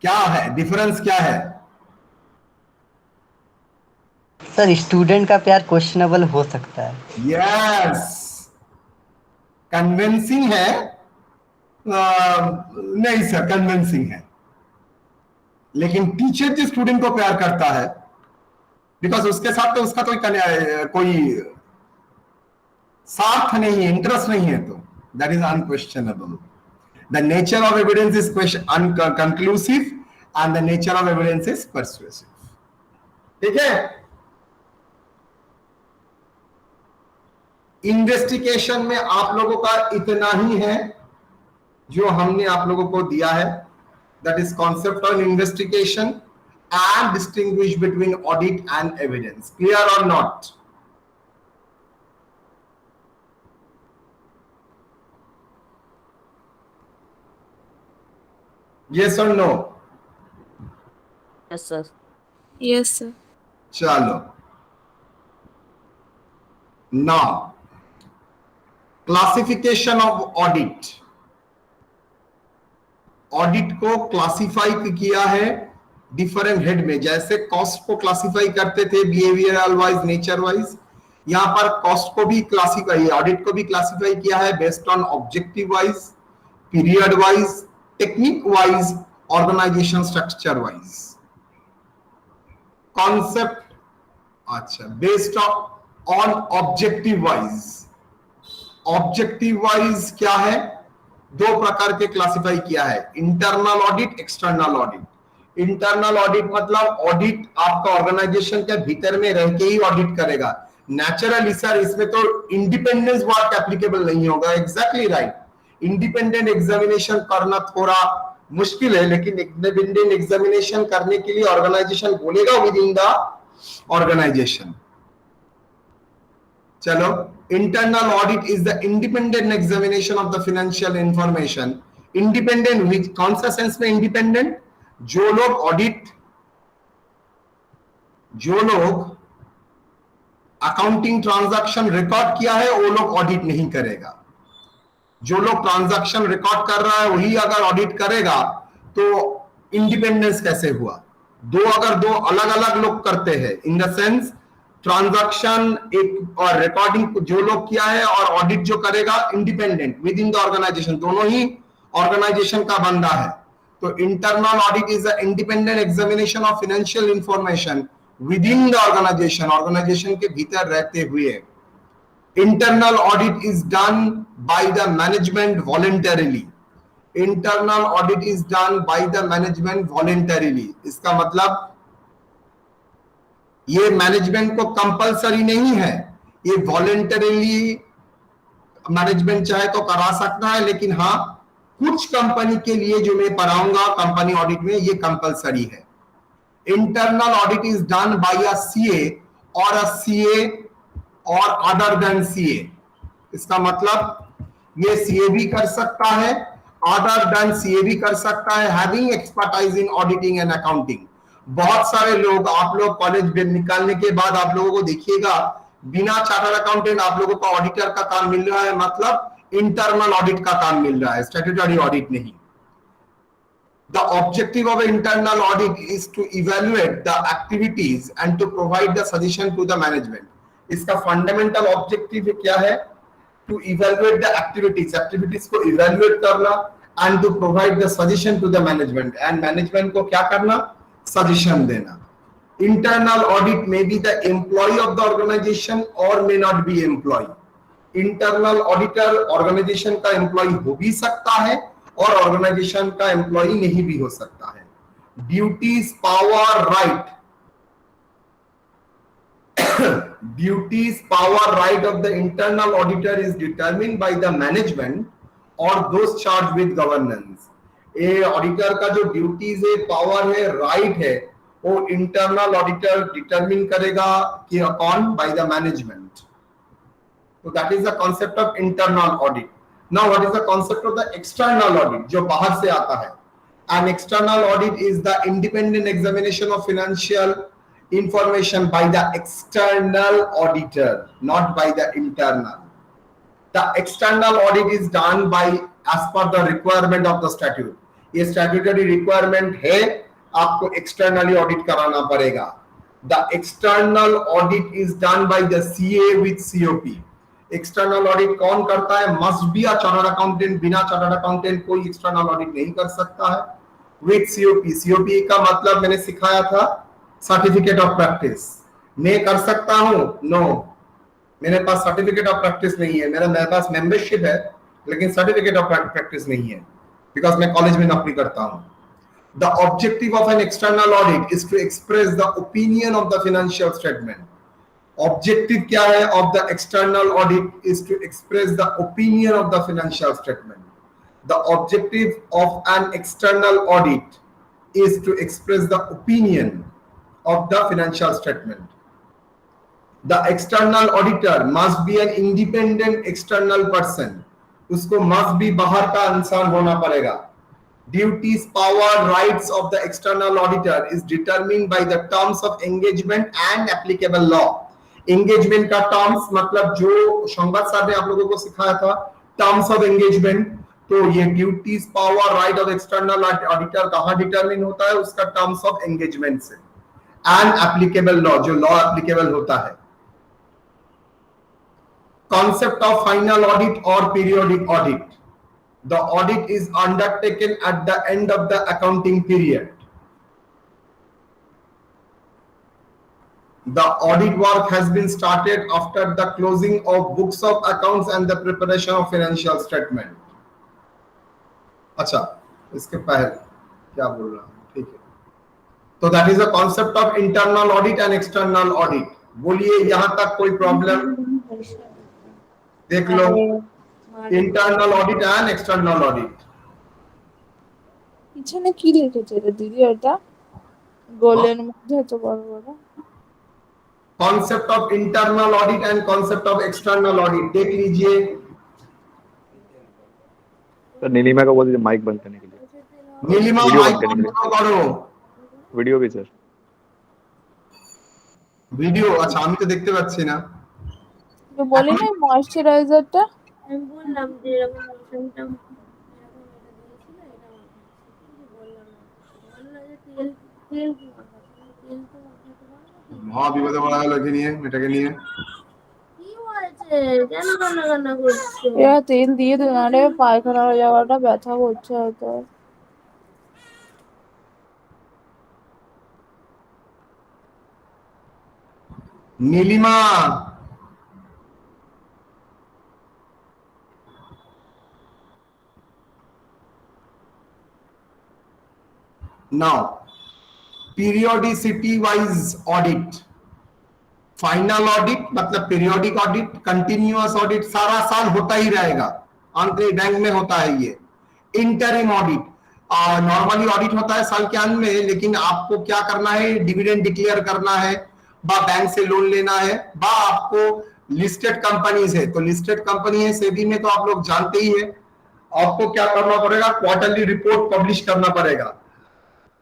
Speaker 1: क्या है डिफरेंस, क्या है?
Speaker 5: सर स्टूडेंट का प्यार क्वेश्चनेबल हो सकता है।
Speaker 1: यस, कन्विंसिंग है? नहीं सर, कन्विंसिंग है, लेकिन टीचर जो स्टूडेंट को प्यार करता है, बिकॉज उसके साथ तो उसका कोई साथ नहीं है, इंटरेस्ट नहीं है, तो that is unquestionable. The nature of evidence is inconclusive and the nature of evidence is persuasive. ठीक है, इन्वेस्टिगेशन में आप लोगों का इतना ही है जो हमने आप लोगों को दिया है, that is concept of investigation and distinguish between audit and evidence. Clear और नॉट? यस और no?
Speaker 2: Yes, sir.
Speaker 6: Yes, sir.
Speaker 1: चलो, now classification of audit. Audit को क्लासिफाई किया है डिफरेंट हेड में, जैसे कॉस्ट को क्लासिफाई करते थे बिहेवियरल वाइज, नेचर वाइज, यहां पर कॉस्ट को भी क्लासिफाई, ऑडिट को भी क्लासिफाई किया है based on objective wise, period wise, technique wise, organisation structure wise. Concept, अच्छा, based on objective wise. Objective wise क्या है? दो प्रकार के क्लासिफाई किया है, internal audit, external audit. Internal audit मतलब ऑडिट आपका ऑर्गेनाइजेशन के भीतर में रह के ही ऑडिट करेगा। नेचुरली सर इसमें तो इंडिपेंडेंस वर्क एप्लीकेबल नहीं होगा। एग्जैक्टली राइट, इंडिपेंडेंट एग्जामिनेशन करना थोड़ा मुश्किल है, लेकिन इंडिपेंडेंट एग्जामिनेशन करने के लिए ऑर्गेनाइजेशन बोलेगा विद इन द ऑर्गेनाइजेशन। चलो, internal audit is the independent examination of the financial information. Independent which, कौन सा सेंस में इंडिपेंडेंट? जो लोग अकाउंटिंग ट्रांजैक्शन रिकॉर्ड किया है वो लोग ऑडिट नहीं करेगा। जो लोग ट्रांजैक्शन रिकॉर्ड कर रहा है वही अगर ऑडिट करेगा तो इंडिपेंडेंस कैसे हुआ? अगर दो अलग अलग लोग करते हैं, इन द सेंस ट्रांजैक्शन एक और रिकॉर्डिंग जो लोग किया है और ऑडिट जो करेगा independent within the organisation, दोनों ही ऑर्गेनाइजेशन का बंदा है। तो internal audit is a independent examination of financial information within the organisation, organisation के भीतर रहते हुए। Internal audit is done by the management voluntarily, internal audit is done by the management voluntarily. इसका मतलब ये मैनेजमेंट को compulsory नहीं है, ये वॉलंटरीली मैनेजमेंट चाहे तो करा सकता है, लेकिन हाँ कुछ कंपनी के लिए जो मैं पढ़ाऊंगा कंपनी ऑडिट में ये कंपलसरी है। Internal audit is done bye a CA और अ सीए और अदर देन सीए। इसका मतलब ये सीए भी कर सकता है, अदर देन सीए भी कर सकता है, having expertise in auditing and accounting. बहुत सारे लोग, आप लोग कॉलेज निकालने के बाद आप लोगों को देखिएगा बिना चार्टर्ड अकाउंटेंट आप लोगों को ऑडिटर का काम मिल रहा है, मतलब इंटरनल ऑडिट का काम मिल रहा है, स्टैट्यूटरी ऑडिट नहीं। The objective of an internal audit is to evaluate the activities and to provide the suggestion to the management. इसका fundamental objective क्या है? To evaluate the activities, activities को evaluate करना and to provide the suggestion to the management, and management को क्या करना? Suggestion देना। Internal audit may be the employee of the organization or may not be employee. Internal auditor organization का employee हो भी सकता है और ऑर्गेनाइजेशन का एम्प्लॉय नहीं भी हो सकता है। Duties power right duties power right of the internal auditor is determined bye the management और दोज चार्ज विद गवर्नेंस। ये ऑडिटर का जो ड्यूटीज है, पावर है, राइट है, वो इंटरनल ऑडिटर डिटरमिन करेगा कि कौन? By the management. तो that is the concept of internal audit. Now what is the concept of the external audit? जो बाहर से आता है। An external audit is the independent examination of financial information by the external auditor, not by the internal. The external audit is done by as per the requirement of the statute. ये statutory requirement है, आपको externally audit कराना पड़ेगा। The external audit is done by the CA with COP. External audit कौन करता है? Must be a chartered accountant. बिना chartered accountant कोई एक्सटर्नल ऑडिट नहीं कर सकता है। विद सीओपी, सीओपी का मतलब मैंने सिखाया था सर्टिफिकेट ऑफ प्रैक्टिस। मैं कर सकता हूं? नो, मेरे पास सर्टिफिकेट ऑफ प्रैक्टिस नहीं है। मेरे पास मेंबरशिप है लेकिन सर्टिफिकेट ऑफ प्रैक्टिस नहीं है, बिकॉज मैं कॉलेज में नौकरी करता हूं। The objective of an external audit is to express the opinion of the financial statement. Objective क्या है of the external audit is to express the opinion of the financial statement. The objective of an external audit is to express the opinion of the financial statement. The external auditor must be an independent external person. उसको must be बाहर का इंसान होना पड़ेगा। Duties, power, rights of the external auditor is determined by the terms of engagement and applicable law. Engagement का terms मतलब जो संवाद सर ने आप लोगों को सिखाया था, टर्म्स ऑफ एंगेजमेंट। तो ये duties, power, right of external auditor कहां डिटरमिन होता है? उसका टर्म्स ऑफ एंगेजमेंट से। एंड एप्लीकेबल लॉ, जो लॉ एप्लीकेबल होता है। कॉन्सेप्ट ऑफ फाइनल ऑडिट और periodic audit. The audit is undertaken at the end of the accounting period. The audit work has been started after the closing of books of accounts and the preparation of financial statement. अच्छा, इसके पहले क्या बोल रहा हूँ? ठीक है। तो that is the concept of internal audit and external audit. बोलिए यहाँ तक कोई प्रॉब्लम? देख लो, internal audit and external audit.
Speaker 6: পিছনে কি লিখেছে রে দিদি? ওটা গোলের মধ্যে তো বড় বড়
Speaker 1: concept of internal audit and concept of external audit देख लीजिए।
Speaker 3: सर नीलिमा को बोल दीजिए माइक बंद करने के लिए।
Speaker 1: नीलिमा माइक बंद करो।
Speaker 3: वीडियो भी सर।
Speaker 1: ভিডিও? আচ্ছা, আমি তো দেখতে পাচ্ছি না।
Speaker 6: তো বলি না ময়শ্চারাইজারটা
Speaker 2: আমি বললাম যে এরকম
Speaker 1: हाँ বিপদে পড়া গেল কি নিয়ে, এটাকে নিয়ে।
Speaker 6: এবার তেল দিয়ে দে, নাহলে পায়খানার জায়গাটা ব্যথা করছে হয়তো।
Speaker 1: Nilima, now periodicity wise audit, final audit मतलब पीरियोडिक ऑडिट, कंटिन्यूअस ऑडिट सारा साल होता ही रहेगा, आंतरिक बैंक में होता है ये। इंटरिम ऑडिट नॉर्मली ऑडिट होता है साल के अंत में, लेकिन आपको क्या करना है, डिविडेंड डिक्लेयर करना है, बा बैंक से लोन लेना है, बा आपको लिस्टेड कंपनी है, तो लिस्टेड कंपनी है सेबी में तो आप लोग जानते ही है, आपको क्या करना पड़ेगा, क्वार्टरली रिपोर्ट पब्लिश करना पड़ेगा,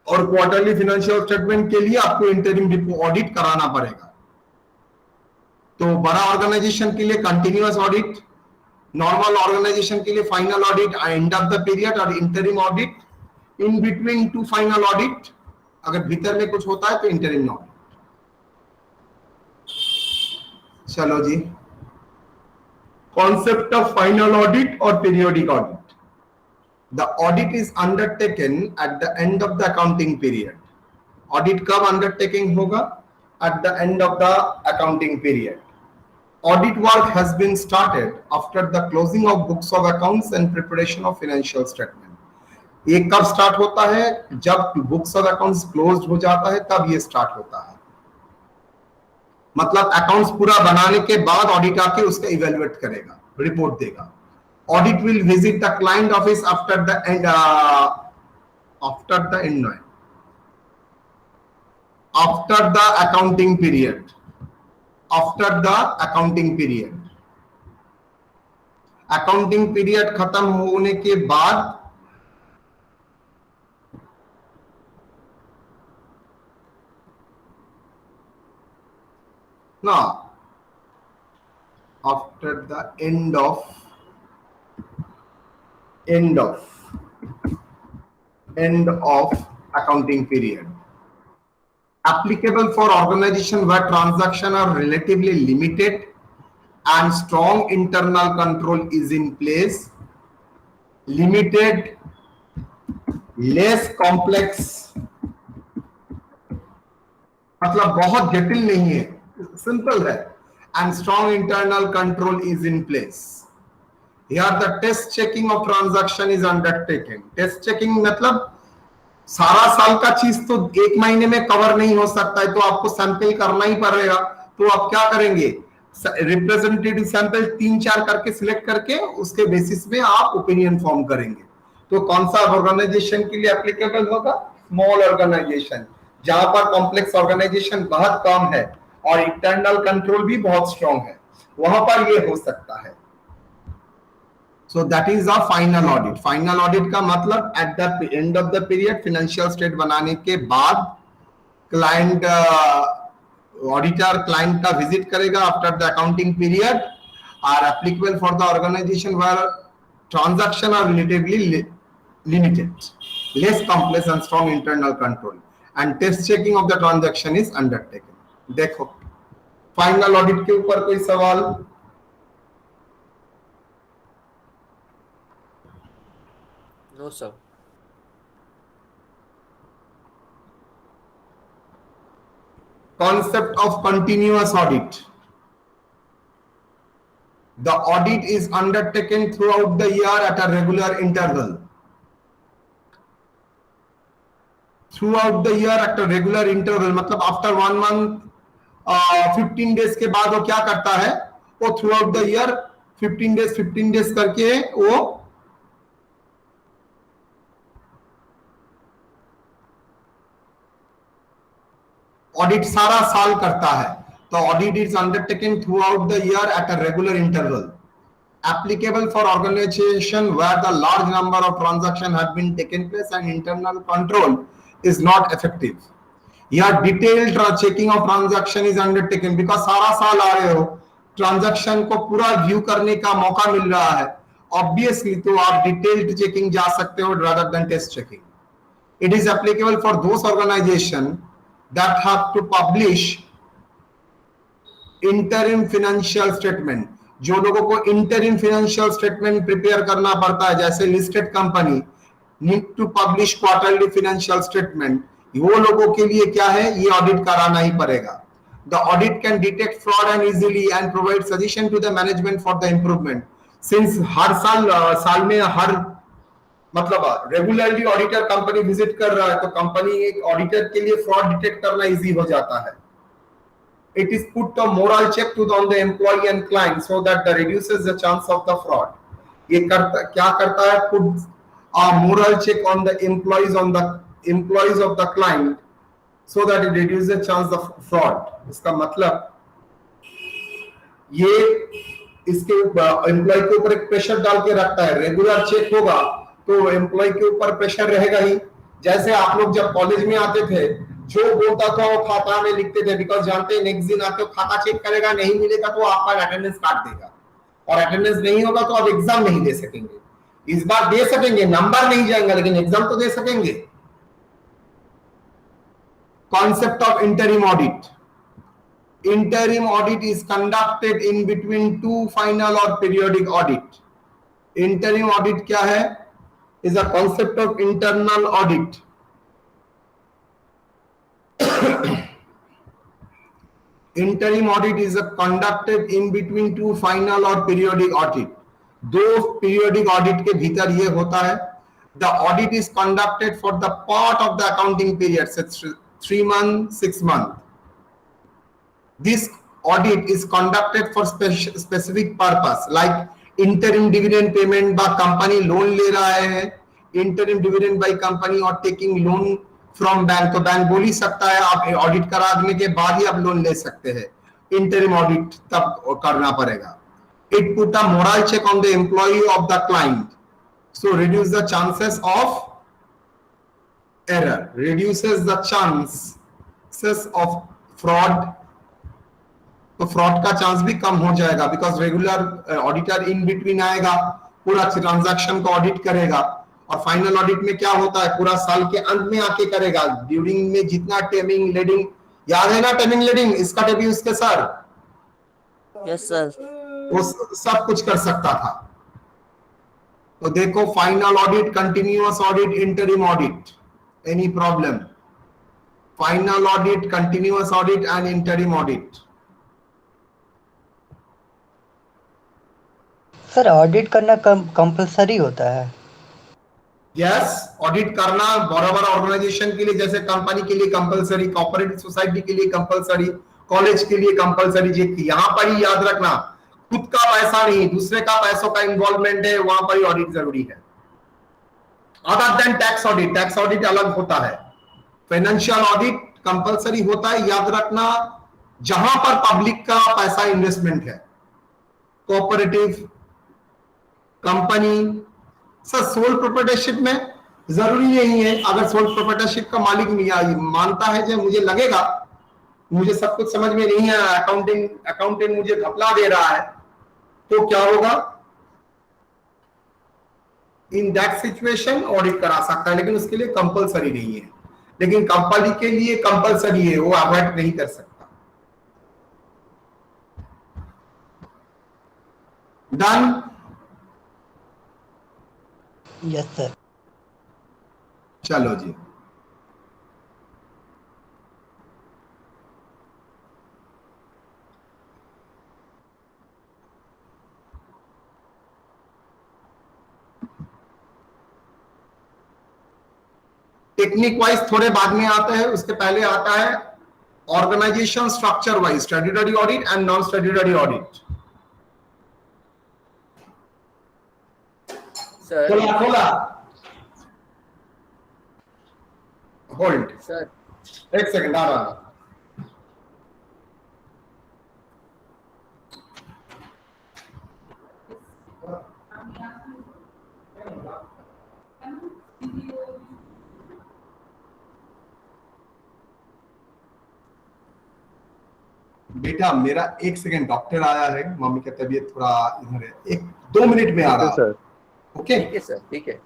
Speaker 1: और क्वार्टरली फाइनेंशियल स्टेटमेंट के लिए आपको इंटरिम ऑडिट कराना पड़ेगा। तो बड़ा ऑर्गेनाइजेशन के लिए कंटिन्यूअस ऑडिट, नॉर्मल ऑर्गेनाइजेशन के लिए final audit end of the period, और interim audit in between two final audit, अगर भीतर में कुछ होता है तो इंटरिम ऑडिट। चलो जी, कॉन्सेप्ट ऑफ फाइनल ऑडिट और periodic audit. The audit is undertaken at the end of the accounting period. Audit कब अंडरटेकिंग होगा, at the end of the accounting period. Audit work has been started after the closing of books of accounts and preparation of financial statement. ये कब start होता है, जब books of accounts closed हो जाता है तब ये स्टार्ट होता है। मतलब अकाउंट्स पूरा बनाने के बाद ऑडिट आके उसका इवेलुएट करेगा, रिपोर्ट देगा। Audit will visit the client office after the end after the accounting period, after the accounting period. Accounting period खत्म होने के बाद ना, after the end of accounting period, applicable for organization where transactions are relatively limited and strong internal control is in place, limited, less complex, मतलब बहुत जटिल नहीं है, सिंपल है, and strong internal control is in place. Here the test checking of transaction is undertaken. Test checking मतलब सारा साल का चीज तो एक महीने में कवर नहीं हो सकता है, तो आपको सैंपल करना ही पड़ेगा। तो आप क्या करेंगे, रिप्रेजेंटेटिव सैंपल 3-4 करके सिलेक्ट करके उसके बेसिस में आप ओपिनियन फॉर्म करेंगे। तो कौन सा ऑर्गेनाइजेशन के लिए एप्लीकेबल होगा, स्मॉल ऑर्गेनाइजेशन, जहां पर कॉम्प्लेक्स ऑर्गेनाइजेशन बहुत कम है और इंटरनल कंट्रोल भी बहुत स्ट्रॉन्ग है, वहां पर ये हो सकता है। So that is a final audit. Final audit का मतलब at the end of the period financial state बनाने के बाद client auditor client का visit करेगा after the accounting period, are applicable for the organization where transaction are relatively limited, less complex and strong internal control, and test checking of the transaction is undertaken. देखो final audit के ऊपर कोई सवाल?
Speaker 2: No, sir.
Speaker 1: Concept of continuous audit. The audit is undertaken throughout the year at a regular interval. Throughout the year at a regular interval मतलब after 1 month 15 days के बाद वो क्या करता है, वो throughout the year 15 days करके वो ऑडिट सारा साल करता है। तो audit is undertaken throughout the year at a regular interval, applicable for organisation where the large number of transaction have been taken place and internal control is not effective. यह detailed checking of transaction is undertaken, because सारा साल आ रहे हो, transaction को पूरा view करने का मौका मिल रहा है ऑब्वियसली तो आप डिटेल्ड चेकिंग जा सकते हो rather than test checking. It is applicable for those organizations that have to publish interim financial statement. जो लोगों को interim financial statement प्रिपेयर करना पड़ता है, जैसे listed company need to publish quarterly financial statement, वो लोगों के लिए क्या है, ये ऑडिट कराना ही पड़ेगा. The audit can detect fraud and easily and provide suggestion to the management for the improvement. Since हर साल में हर मतलब रेगुलरली ऑडिटर कंपनी विजिट कर रहा है, तो कंपनी एक ऑडिटर के लिए फ्रॉड डिटेक्ट करना इजी हो जाता है. It is put a moral check to on the employee and client so that that reduces the chance of the fraud. ये क्या करता है, put a moral check on the employees of the client so that it reduces the chance of fraud. इसका मतलब ये इसके employ के ऊपर एक प्रेशर डाल के रखता है. रेगुलर चेक होगा तो एम्प्लॉय के ऊपर प्रेशर रहेगा ही. जैसे आप लोग जब कॉलेज में आते थे, जो बोलता था वो खाता में लिखते थे, बिकॉज जानते हैं नेक्स्ट दिन आके खाता चेक करेगा, नहीं मिलेगा तो आपका अटेंडेंस काट देगा, और अटेंडेंस नहीं होगा तो आप एग्जाम नहीं दे सकेंगे. इस बार दे सकेंगे, नंबर नहीं जाएगा लेकिन एग्जाम तो दे सकेंगे. Concept of interim audit. Interim audit is conducted in between two final or periodic audit. Interim audit क्या है? Is a concept of internal audit. Interim audit is conducted in between two final or periodic audit. दो periodic audit के भीतर ये होता है. The audit is conducted for the part of the accounting period, 3 months, 6 months. This audit is conducted for specific purpose, like interim dividend payment by company loan ले रहा है, interim dividend by company और taking loan from bank, तो bank बोल ही सकता है आप audit कराने के बाद ही आप लोन ले सकते हैं. interim audit तब करना पड़ेगा. It put a moral check on the employee of the client, so reduce the chances of error, reduces the chances of fraud. तो फ्रॉड का चांस भी कम हो जाएगा, because regular auditor in between आएगा, पूरा ट्रांजैक्शन को ऑडिट करेगा, और फाइनल ऑडिट में क्या होता है पूरा साल के अंत में आके करेगा. ड्यूरिंग में जितना टेमिंग लेडिंग, याद है ना टेमिंग लेडिंग, इसका डेब्यू उसके सर,
Speaker 2: यस सर,
Speaker 1: वो सब कुछ कर सकता था. तो देखो final audit, continuous audit, interim audit, any problem? Final audit, continuous audit and interim audit.
Speaker 5: Sir audit करना कंपलसरी होता है?
Speaker 1: यस, ऑडिट करना बराबर ऑर्गेनाइजेशन के लिए, जैसे कंपनी के लिए कंपलसरी, कॉर्पोरेट सोसाइटी के लिए कंपलसरी, कॉलेज के लिए कंपलसरी. यहाँ पर ही याद रखना, खुद का पैसा नहीं, दूसरे का पैसों का इन्वॉल्वमेंट है, वहां पर ही ऑडिट जरूरी है. Other than tax audit, tax audit अलग होता है. फाइनेंशियल ऑडिट कंपलसरी होता है, याद रखना, जहां पर पब्लिक का पैसा इन्वेस्टमेंट है, cooperative, company. Sir sole proprietorship में जरूरी नहीं है. अगर सोल प्रोप्राइटरशिप का मालिक मानता है जो मुझे लगेगा मुझे सब कुछ समझ में नहीं है, अकाउंटेंट मुझे घपला दे रहा है, तो क्या होगा, इन दैट सिचुएशन ऑडिट करा सकता है, लेकिन उसके लिए कंपलसरी नहीं है. लेकिन कंपनी के लिए कंपलसरी है, वो अवॉइड नहीं कर सकता. डन?
Speaker 5: Yes sir.
Speaker 1: चलो जी. टेक्निक वाइज थोड़े बाद में आता है, उसके पहले आता है organisation structure wise statutory audit and non statutory audit.
Speaker 2: Sir
Speaker 1: खोला होल्ड
Speaker 2: सर,
Speaker 1: एक सेकंड आ रहा. बेटा मेरा एक सेकंड, डॉक्टर आया है, मम्मी की तबीयत थोड़ा इधर है, 1-2 मिनट में आ रहा.
Speaker 3: सर
Speaker 1: ओके
Speaker 7: ठीक है सर, ठीक है।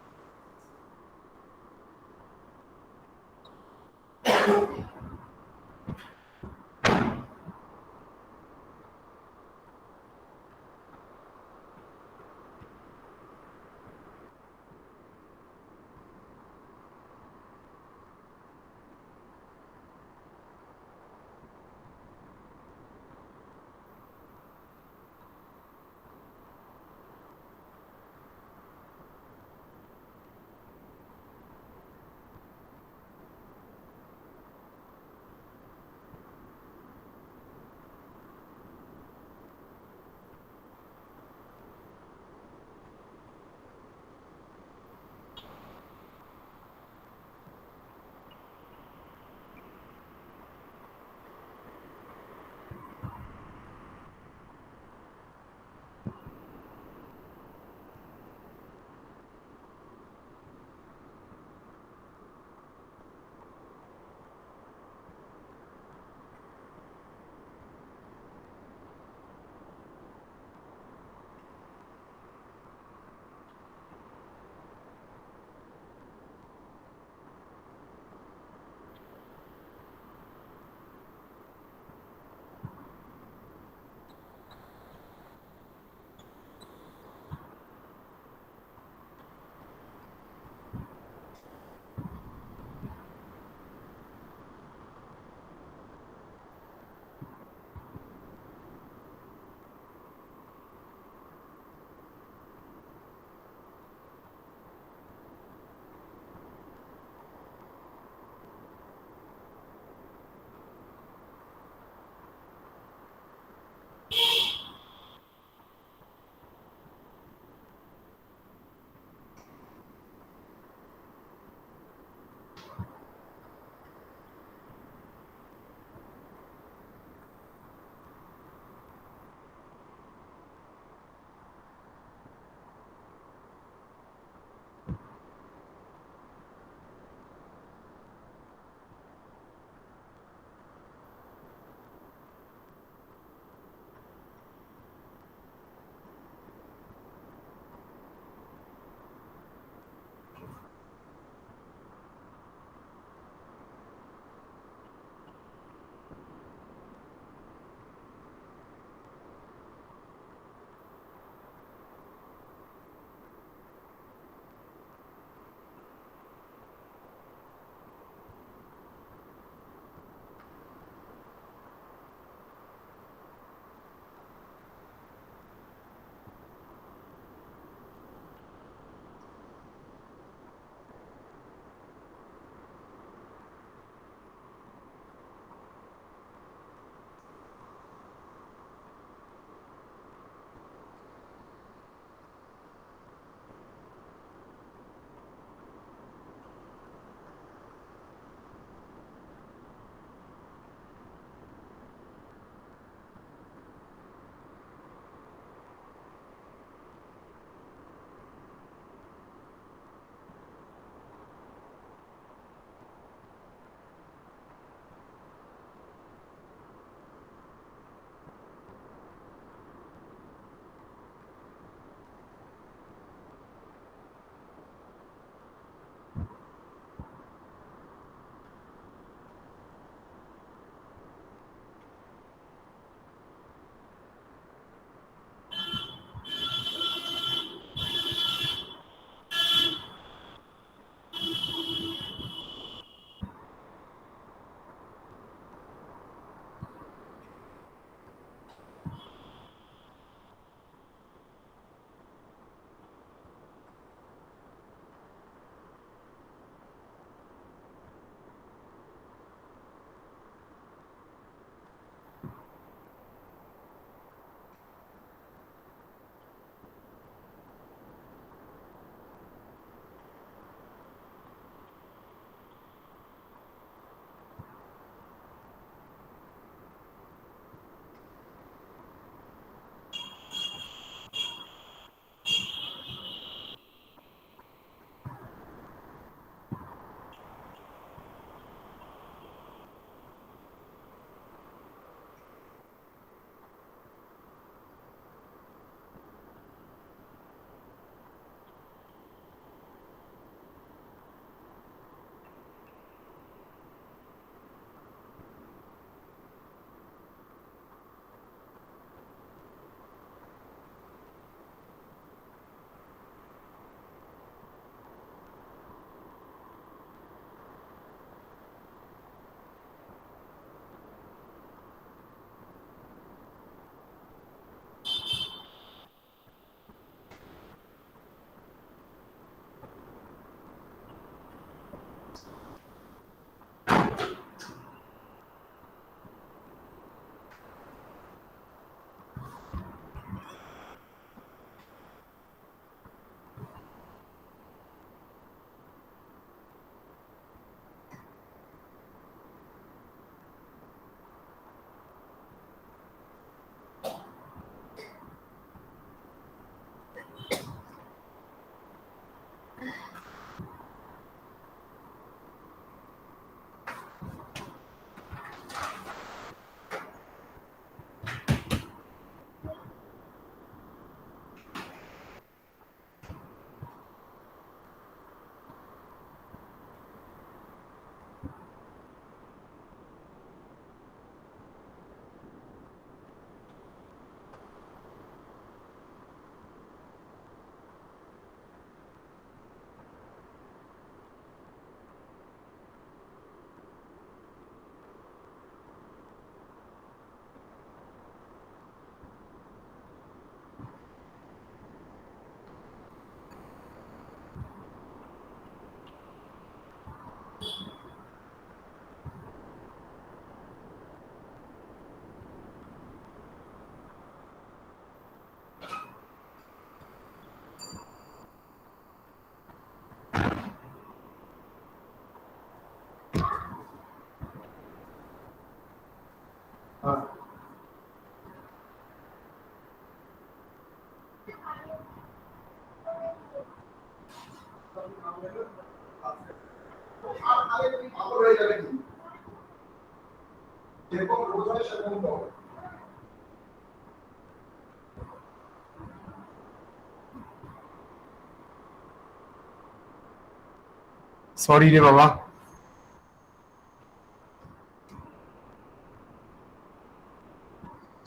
Speaker 1: सॉरी रे बाबा।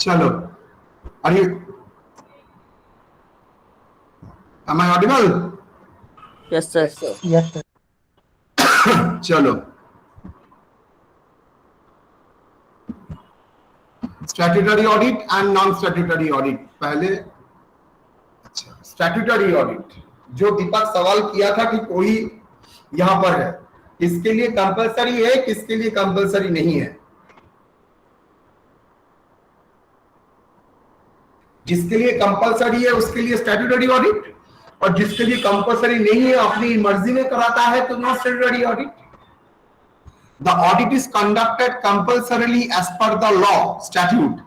Speaker 1: चलो, are you, am I audible?
Speaker 2: Yes, sir.
Speaker 5: Yes, sir.
Speaker 1: चलो, statutory audit and non statutory audit. पहले अच्छा, स्टैट्यूटरी ऑडिट जो दीपक सवाल किया था कि कोई यहां पर है, किसके लिए कंपलसरी है, किसके लिए कंपलसरी नहीं है। जिसके लिए कंपलसरी है उसके लिए स्टैट्यूटरी ऑडिट, और जिसके लिए कंपलसरी नहीं है अपनी मर्जी में कराता है तो non statutory audit. The audit is conducted compulsorily as per the law, statute.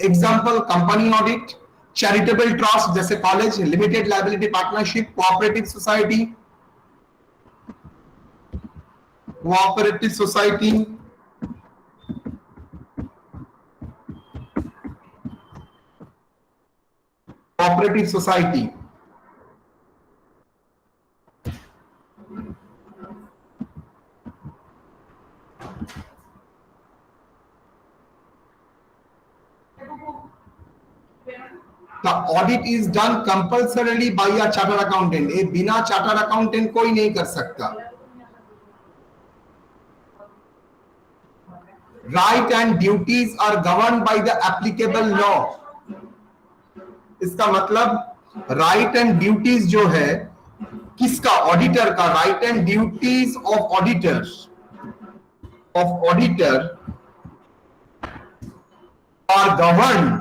Speaker 1: Example, company audit, charitable trust जैसे college, limited liability partnership, cooperative society, cooperative society, cooperative society. The audit is done compulsorily by a chartered accountant. ये बिना chartered accountant कोई नहीं कर सकता। Right and duties are governed by the applicable law. इसका मतलब right and duties जो है किसका, ऑडिटर का। Right and duties of auditor are govern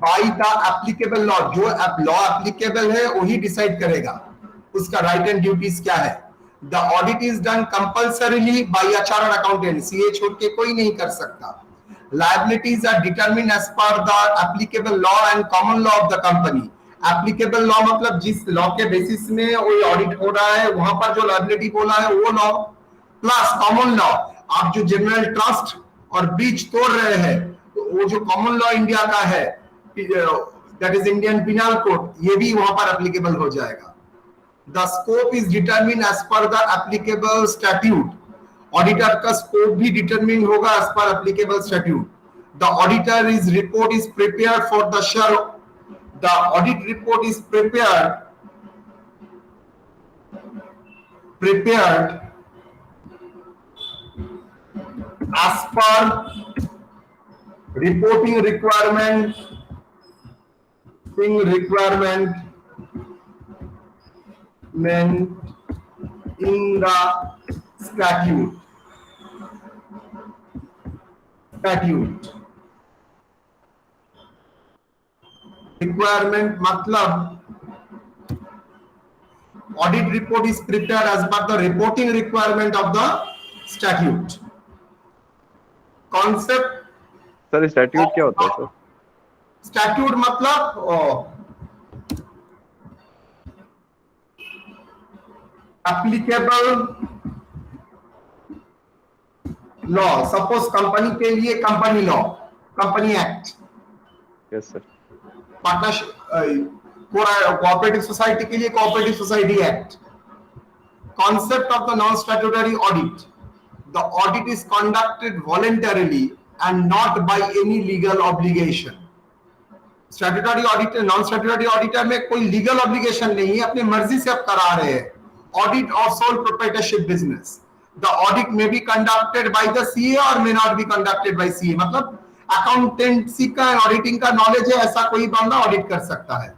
Speaker 1: by the applicable law. जो लॉ एप्लीकेबल है वही डिसाइड करेगा उसका राइट एंड ड्यूटीज क्या है। The audit is done compulsorily by a chartered accountant, CA छोड़ के कोई नहीं कर सकता। Liabilities are determined as per the applicable law and common law of the company. Applicable law मतलब जिस लॉ के बेसिस में वो ऑडिट हो रहा है वहां पर जो लायबिलिटी बोला है वो लॉ, प्लस कॉमन लॉ। आप जो जनरल ट्रस्ट और ब्रीच तोड़ रहे हैं तो वो जो कॉमन लॉ इंडिया का है, that is Indian penal code, ये भी वहां पर एप्लीकेबल हो जाएगा। The scope is determine as per the applicable statute. Auditor का स्कोप भी डिटरमिन होगा as per applicable statute. The auditor is report is prepared for the share, the audit report is prepared as per reporting requirement in the statute. Requirement मतलब audit report is prepared as per the reporting requirement of the statute. Concept
Speaker 3: sir statute क्या होता है sir?
Speaker 1: Statute मतलब applicable law. Suppose company के लिए company law, company act.
Speaker 3: Yes sir.
Speaker 1: Partnership, cooperative society के लिए cooperative society act. Concept of the non statutory audit, the audit is conducted voluntarily and not by any legal obligation. Statutory auditor, non statutory auditor में कोई legal obligation नहीं है, अपनी मर्जी से आप करा रहे हैं। ऑडिट और sole proprietorship business. The audit में be conducted by the CA और may not be conducted by CA. मतलब अकाउंटेंसी का ऑडिटिंग का नॉलेज है ऐसा कोई बंदा ऑडिट कर सकता है।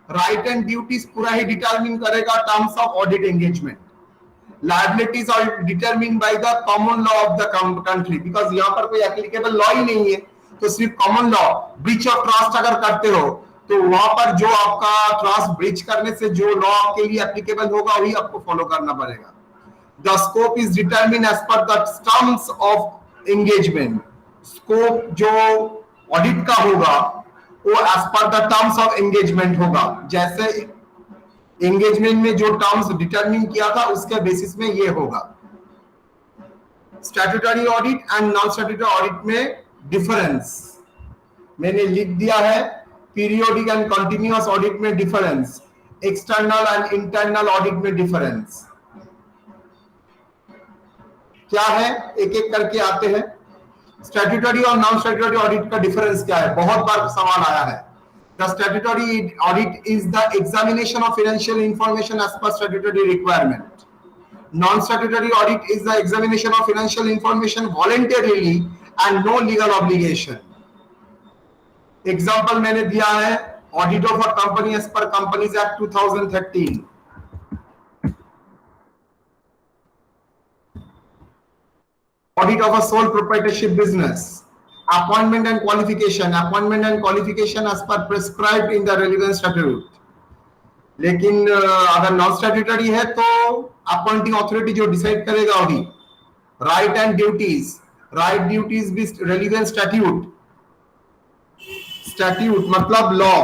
Speaker 1: राइट एंड ड्यूटीज पूरा ही डिटरमिन करेगा terms of audit engagement. Liabilities are determined by the common law of the country, because यहाँ पर कोई एप्लीकेबल लॉ ही नहीं है, तो सिर्फ common law. Breach of trust अगर करते हो तो वहां पर जो आपका ट्रस्ट ब्रीच करने से जो लॉ आपके लिए एप्लीकेबल होगा वही आपको फॉलो करना पड़ेगा। The scope is determine as per the terms of engagement. Scope जो ऑडिट का होगा वो as per the terms of engagement होगा। जैसे एंगेजमेंट में जो टर्म्स डिटरमिन किया था उसके बेसिस में ये होगा। Statutory audit and non statutory audit में डिफरेंस मैंने लिख दिया है। पीरियोडिक एंड कंटिन्यूअस ऑडिट में difference, external and internal audit में डिफरेंस क्या है, एक एक करके आते हैं। स्टैट्यूटरी और नॉन स्टैट्यूटरी ऑडिट का डिफरेंस क्या है, बहुत बार सवाल आया है। The statutory audit is the examination of financial information as per statutory requirement. Non statutory audit is the examination of financial information voluntarily and no legal obligation. Example मैंने दिया है, audit of a company as per companies act 2013। Audit of a sole proprietorship business, appointment and qualification as per prescribed in the relevant statute। लेकिन अगर non statutory है तो appointing authority जो decide करेगा वही। Right and duties, right duties भी relevant statute मतलब law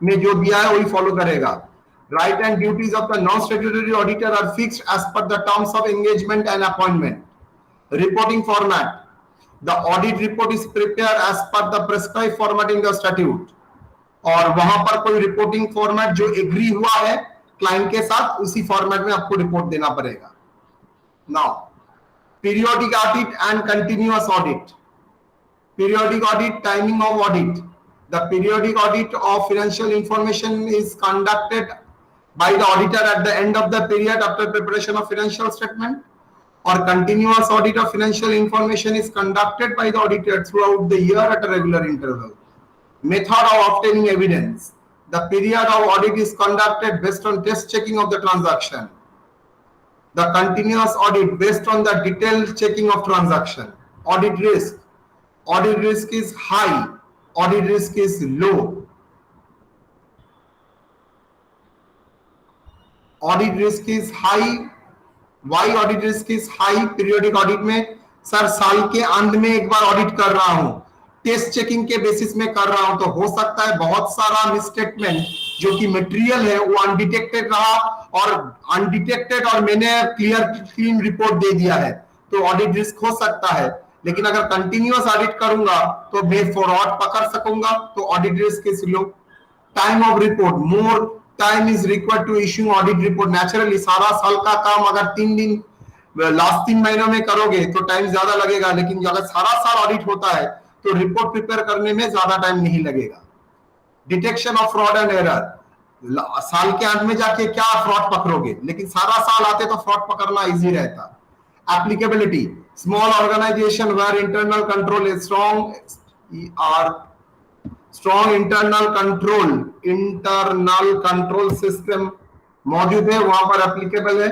Speaker 1: में जो दिया है वही फॉलो करेगा। Right and duties of the non statutory auditor are fixed as per the terms of engagement and appointment. Reporting format, the audit report is prepared as per the prescribed format in the statute। और वहां पर कोई reporting format जो agree हुआ है client के साथ उसी फॉर्मेट में आपको रिपोर्ट देना पड़ेगा। Now periodic audit and continuous audit. Periodic audit, timing of audit. The periodic audit of financial information is conducted by the auditor at the end of the period after preparation of financial statement, or continuous audit of financial information is conducted by the auditor throughout the year at a regular interval. Method of obtaining evidence. The period of audit is conducted based on test checking of the transaction. The continuous audit based on the detailed checking of transaction. Audit risk. Audit risk is high. Audit risk is low. Audit risk is high. Why audit risk is high? Periodic audit में sir साल के अंत में एक बार audit कर रहा हूं, test checking के बेसिस में कर रहा हूं, तो हो सकता है बहुत सारा मिसस्टेटमेंट जो कि मटेरियल है वो अनडिटेक्टेड रहा और मैंने क्लीन रिपोर्ट दे दिया है, तो ऑडिट रिस्क हो सकता है। लेकिन अगर कंटिन्यूअस ऑडिट करूंगा तो मैं फ्रॉड पकड़ सकूंगा, तो audit risk is low. Time of report, more time is required to issue audit report. Naturally सारा साल का काम अगर 3 दिन लास्ट 3 महीनों में करोगे तो टाइम ज्यादा लगेगा, लेकिन अगर सारा साल ऑडिट होता है तो रिपोर्ट प्रिपेयर करने में ज्यादा टाइम नहीं लगेगा। Detection of fraud and error, साल के अंत में जाके क्या फ्रॉड पकड़ोगे, लेकिन सारा साल आते तो फ्रॉड पकड़ना इजी रहता। Applicability, small organisation where internal control is strong internal control system मौजूद है, वहां पर एप्लीकेबल है।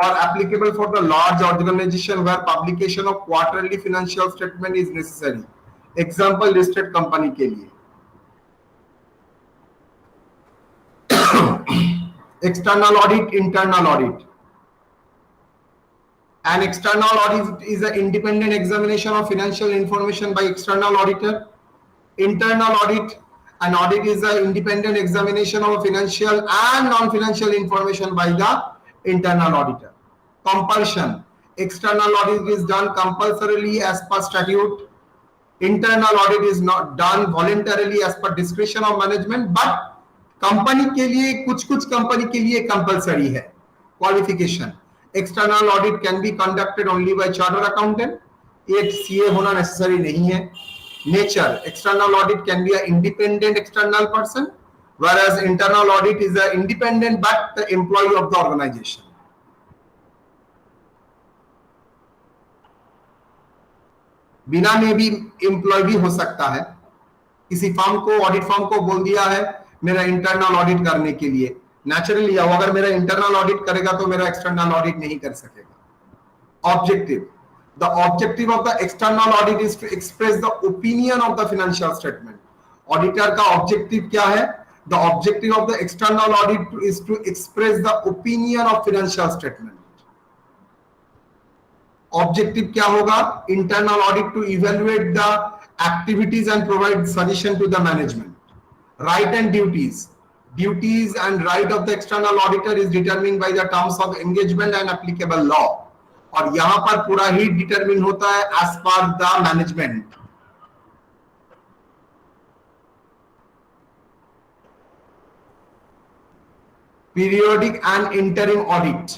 Speaker 1: और applicable for the large organisation where publication of quarterly financial statement is necessary. Example listed company के लिए। External audit, internal audit. An external audit is an independent examination of financial information by external auditor. Internal audit, an audit is an independent examination of financial and non-financial information by the internal auditor. Compulsion, external audit is done compulsorily as per statute. Internal audit is not done voluntarily as per discretion of management, but company के लिए कुछ company के लिए compulsory है। Qualification, external audit can be conducted only by chartered accountant, एक CA होना necessary नहीं है। Nature, external audit can be a independent external person, whereas internal audit is a independent but the employee of the organization. बिना में भी employ भी हो सकता है। किसी फर्म को, ऑडिट फर्म को बोल दिया है मेरा इंटरनल ऑडिट करने के लिए, नेचुरली अगर मेरा इंटरनल ऑडिट करेगा तो मेरा एक्सटर्नल ऑडिट नहीं कर सकेगा। Objective, the objective of the external audit is to express the opinion of the financial statement. Auditor का ऑब्जेक्टिव क्या है? The objective of the external audit is to express the opinion of financial statement. Objective क्या होगा? Internal audit to evaluate the activities and provide suggestion to the management. Right and duties. Duties and right of the external auditor is determined by the terms of engagement and applicable law. और यहां पर पूरा ही determine होता है as per the management. Periodic and interim audit,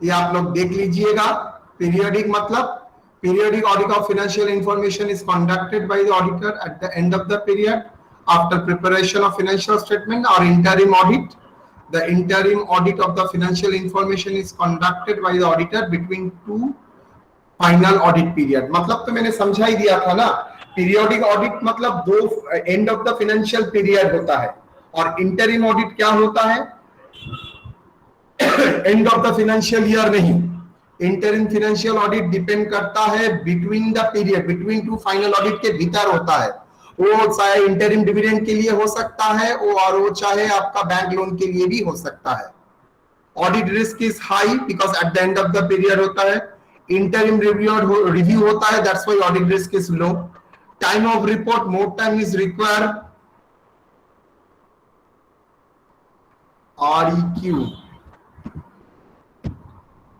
Speaker 1: ये आप लोग देख लीजिएगा। पीरियोडिक मतलब periodic audit of financial information is conducted by the auditor at the end of the period after preparation of financial statement, or interim audit, the interim audit of the financial information is conducted by the auditor between two final audit period। मतलब तो मैंने समझा ही दिया था ना, periodic audit मतलब दो and of the financial period होता है, और इंटरिम ऑडिट क्या होता है, and of the financial year नहीं। इंटरिम फाइनेंशियल ऑडिट डिपेंड करता है between the period, between two final audit के भीतर होता है। वो चाहे इंटरिम डिविडेंड के लिए हो सकता है और वो चाहे आपका बैंक लोन के लिए भी हो सकता है। Audit risk is high because at the end of the period होता है। इंटरिम रिव्यू होता है, that's why audit risk is low. Time of report, more time is required. REQ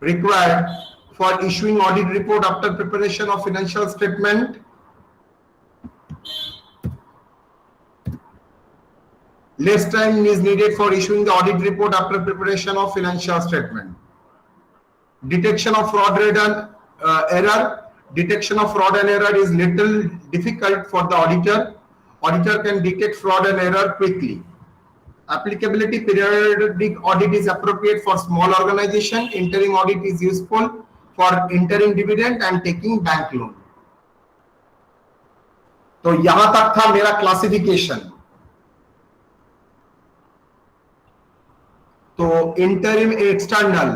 Speaker 1: required for issuing audit report after preparation of financial statement. Less time is needed for issuing the audit report after preparation of financial statement. Detection of fraud and error. Detection of fraud and error is little difficult for the auditor. Auditor can detect fraud and error quickly. Applicability, periodic audit is appropriate for small organization. Interim audit is useful for interim dividend and taking bank loan. तो यहां तक था मेरा classification. तो interim external,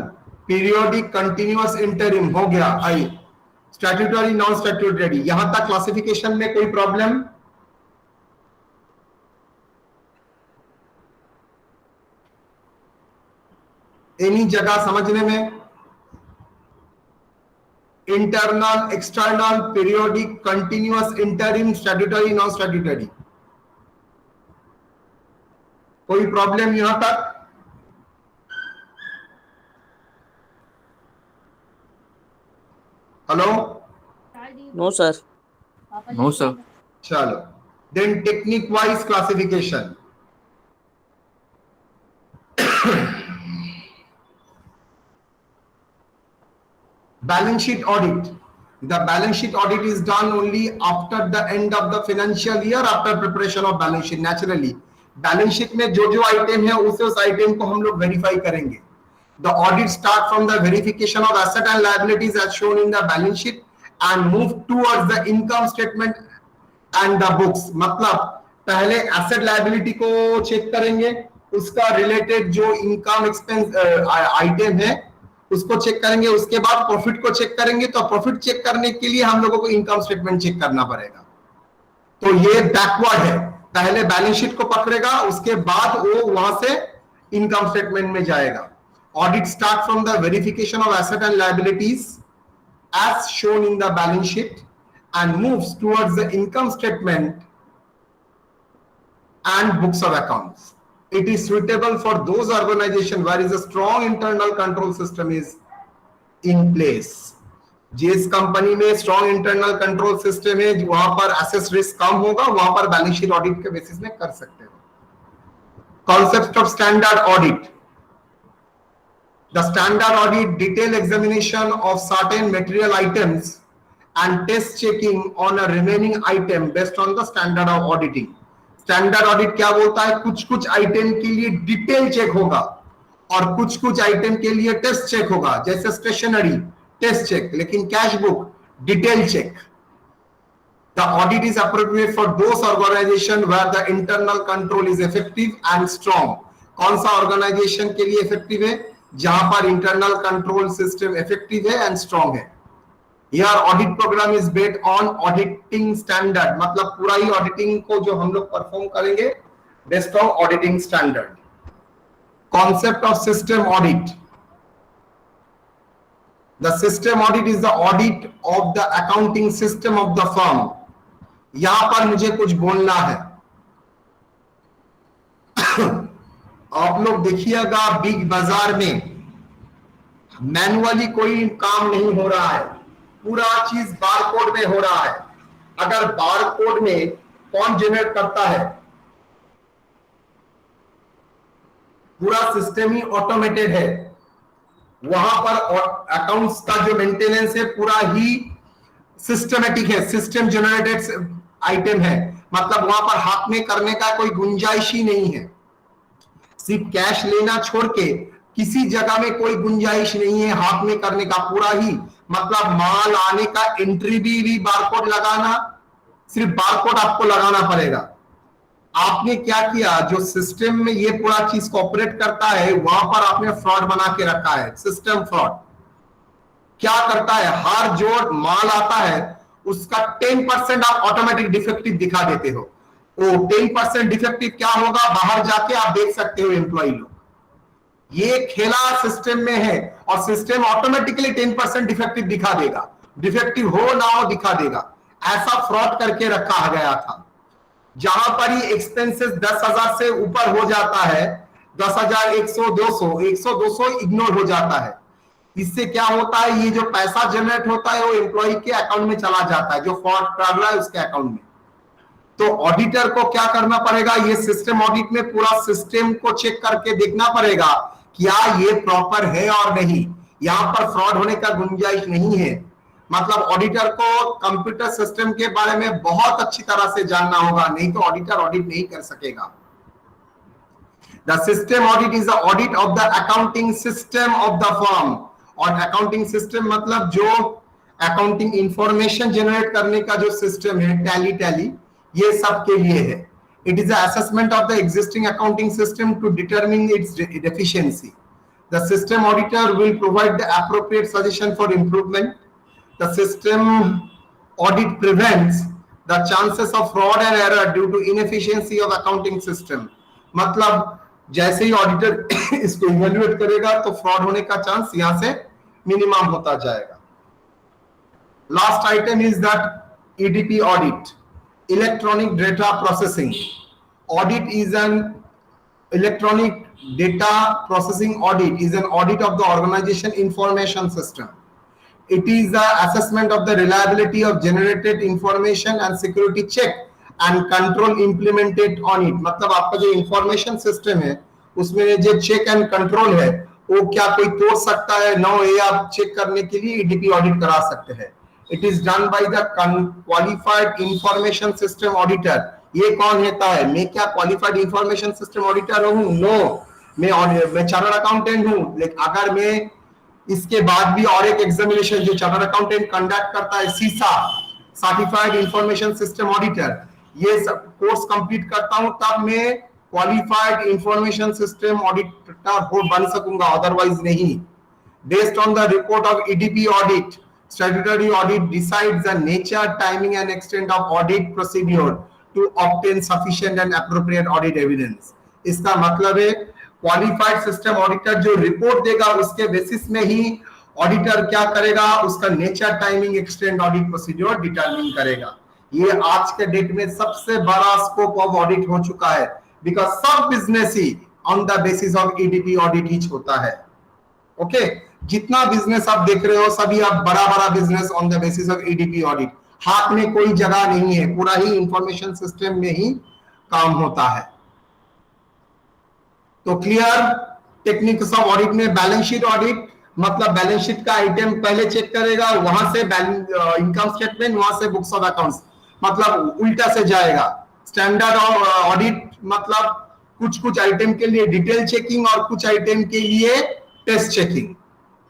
Speaker 1: periodic, continuous, interim हो गया। आई statutory, non statutory, यहां तक क्लासिफिकेशन में कोई प्रॉब्लम? एनी जगह समझने में? Internal, external, periodic, continuous, interim, statutory, non statutory, कोई प्रॉब्लम यहां तक? Hello?
Speaker 2: No sir.
Speaker 3: No sir.
Speaker 1: चलो, then technique wise classification. Balance sheet audit. The balance sheet audit is done only after the end of the financial year, after preparation of balance sheet. Naturally, balance sheet में जो जो item है उस item को हम लोग verify करेंगे। The audit start from the verification of asset and liabilities as shown in the balance sheet and move towards the income statement and the books। मतलब पहले asset liability को चेक करेंगे, उसका रिलेटेड जो इनकम एक्सपेंस आइटम है उसको check करेंगे, उसके बाद प्रॉफिट को चेक करेंगे। तो प्रॉफिट चेक करने के लिए हम लोगों को इनकम स्टेटमेंट चेक करना पड़ेगा। तो ये बैकवर्ड है, पहले बैलेंस शीट को पकड़ेगा, उसके बाद वो वहां से इनकम स्टेटमेंट में जाएगा। Audit start from the verification of asset and liabilities as shown in the balance sheet and moves towards the income statement and books of accounts. It is suitable for those organizations where is a strong internal control system is in place. जिस company में strong internal control system है, वहां पर assess risk कम होगा, वहां पर balance sheet audit के बेसिस में कर सकते हो। Concept of standard audit. The standard audit detail examination of certain material items and test checking on a remaining item based on the standard of auditing. Standard audit क्या बोलता है? कुछ कुछ आइटम के लिए डिटेल चेक होगा और कुछ कुछ आइटम के लिए टेस्ट चेक होगा, जैसे स्टेशनरी टेस्ट चेक, लेकिन cash book detail check. The audit is appropriate for those organisation where the internal control is effective and strong. कौन सा ऑर्गेनाइजेशन के लिए इफेक्टिव है? जहां पर इंटरनल कंट्रोल सिस्टम इफेक्टिव है एंड स्ट्रॉन्ग है। Here audit program is based on auditing standard, मतलब पूरा ही ऑडिटिंग को जो हम लोग परफॉर्म करेंगे based on auditing standard. Concept of system audit. The system audit is the audit of the accounting system of the firm. यहां पर मुझे कुछ बोलना है। आप लोग देखिएगा बिग बाजार में मैनुअली कोई काम नहीं हो रहा है, पूरा चीज बारकोड में हो रहा है। अगर बारकोड में कौन जनरेट करता है, पूरा सिस्टम ही ऑटोमेटेड है। वहां पर अकाउंट्स का जो मेंटेनेंस है पूरा ही सिस्टमेटिक है, सिस्टम जनरेटेड आइटम है। मतलब वहां पर हाथ में करने का कोई गुंजाइश ही नहीं है। सिर्फ कैश लेना छोड़ के किसी जगह में कोई गुंजाइश नहीं है हाथ में करने का। पूरा ही मतलब माल आने का एंट्री भी बारकोड लगाना, सिर्फ बारकोड आपको लगाना पड़ेगा। आपने क्या किया, जो सिस्टम में ये पूरा चीज कॉपरेट करता है वहां पर आपने फ्रॉड बना के रखा है। सिस्टम फ्रॉड क्या करता है, हर जो माल आता है उसका 10% आप ऑटोमेटिक डिफेक्टिव दिखा देते हो। वो 10% डिफेक्टिव क्या होगा, बाहर जाके आप देख सकते हो एम्प्लॉय लोग। ये खेला सिस्टम में है और सिस्टम ऑटोमेटिकली 10% डिफेक्टिव दिखा देगा, डिफेक्टिव हो ना हो दिखा देगा। ऐसा फ्रॉड करके रखा गया था। जहां पर ही एक्सपेंसेस 10,000 से ऊपर हो जाता है, 10,000, 100, 200 इग्नोर हो जाता है। इससे क्या होता है, ये जो पैसा जनरेट होता है वो एम्प्लॉय के अकाउंट में चला जाता है, जो फ्रॉड कर रहा है उसके अकाउंट में। तो ऑडिटर को क्या करना पड़ेगा, ये सिस्टम ऑडिट में पूरा सिस्टम को चेक करके देखना पड़ेगा क्या ये प्रॉपर है और नहीं, यहां पर फ्रॉड होने का गुंजाइश नहीं है। मतलब ऑडिटर को कंप्यूटर सिस्टम के बारे में बहुत अच्छी तरह से जानना होगा, नहीं तो ऑडिटर ऑडिट नहीं कर सकेगा। The system audit is the audit of the accounting system of the firm. और अकाउंटिंग सिस्टम मतलब जो अकाउंटिंग इंफॉर्मेशन जनरेट करने का जो सिस्टम है, टैली, ये सब के लिए है। It is assessment of the existing accounting system to determine its deficiency. The system auditor will provide the appropriate suggestion for improvement. The system audit prevents the chances of fraud and error due to inefficiency of accounting system. मतलब जैसे ही auditor इसको evaluate करेगा तो fraud होने का chance यहां से minimum होता जाएगा। Last item is that EDP audit, electronic data processing audit is an electronic data processing audit is an audit of the organisation information system. It is the assessment of the reliability of generated information and security check and control implemented on it. मतलब आपका जो information system है उसमें जो check and control है वो क्या कोई तोड़ सकता है, नो, ये आप चेक करने के लिए EDP ऑडिट करा सकते हैं। It is done by the qualified information system auditor. ये कौन होता है, मैं क्या क्वालिफाइड इंफॉर्मेशन सिस्टम ऑडिटर हूँ? नो, मैं चार्टर्ड अकाउंटेंट हूँ। लेकिन अगर मैं इसके बाद भी और एक एग्जामिनेशन जो चार्टर्ड अकाउंटेंट कंडक्ट करता है, सीसा, सर्टिफाइड इंफॉर्मेशन सिस्टम ऑडिटर, ये सब कोर्स कंप्लीट करता हूं तब मैं क्वालिफाइड इंफॉर्मेशन सिस्टम ऑडिटर हो बन सकूंगा, अदरवाइज नहीं। Based on the report of EDP audit, statutory audit decides the nature, timing and extent of audit procedure to obtain sufficient and appropriate audit evidence. इसका मतलब है क्वालिफाइड सिस्टम ऑडिटर जो report देगा उसके बेसिस में ही auditor क्या करेगा, उसका nature, timing, extend audit procedure determine करेगा। ये आज के डेट में सबसे बड़ा स्कोप ऑफ ऑडिट हो चुका है, बिकॉज सब बिजनेस ही on the basis of EDP audit ही होता है। ओके, जितना बिजनेस आप देख रहे हो सभी आप बड़ा business on the basis of EDP audit. हाथ में कोई जगह नहीं है, पूरा ही इंफॉर्मेशन सिस्टम में ही काम होता है। तो क्लियर टेक्निक्स ऑफ ऑडिट में बैलेंस शीट ऑडिट मतलब बैलेंस शीट का आइटम पहले चेक करेगा, वहां से इनकम स्टेटमेंट, वहां से बुक्स ऑफ अकाउंट्स, मतलब उल्टा से जाएगा। स्टैंडर्ड ऑडिट मतलब कुछ आइटम के लिए डिटेल चेकिंग और कुछ आइटम के लिए टेस्ट चेकिंग।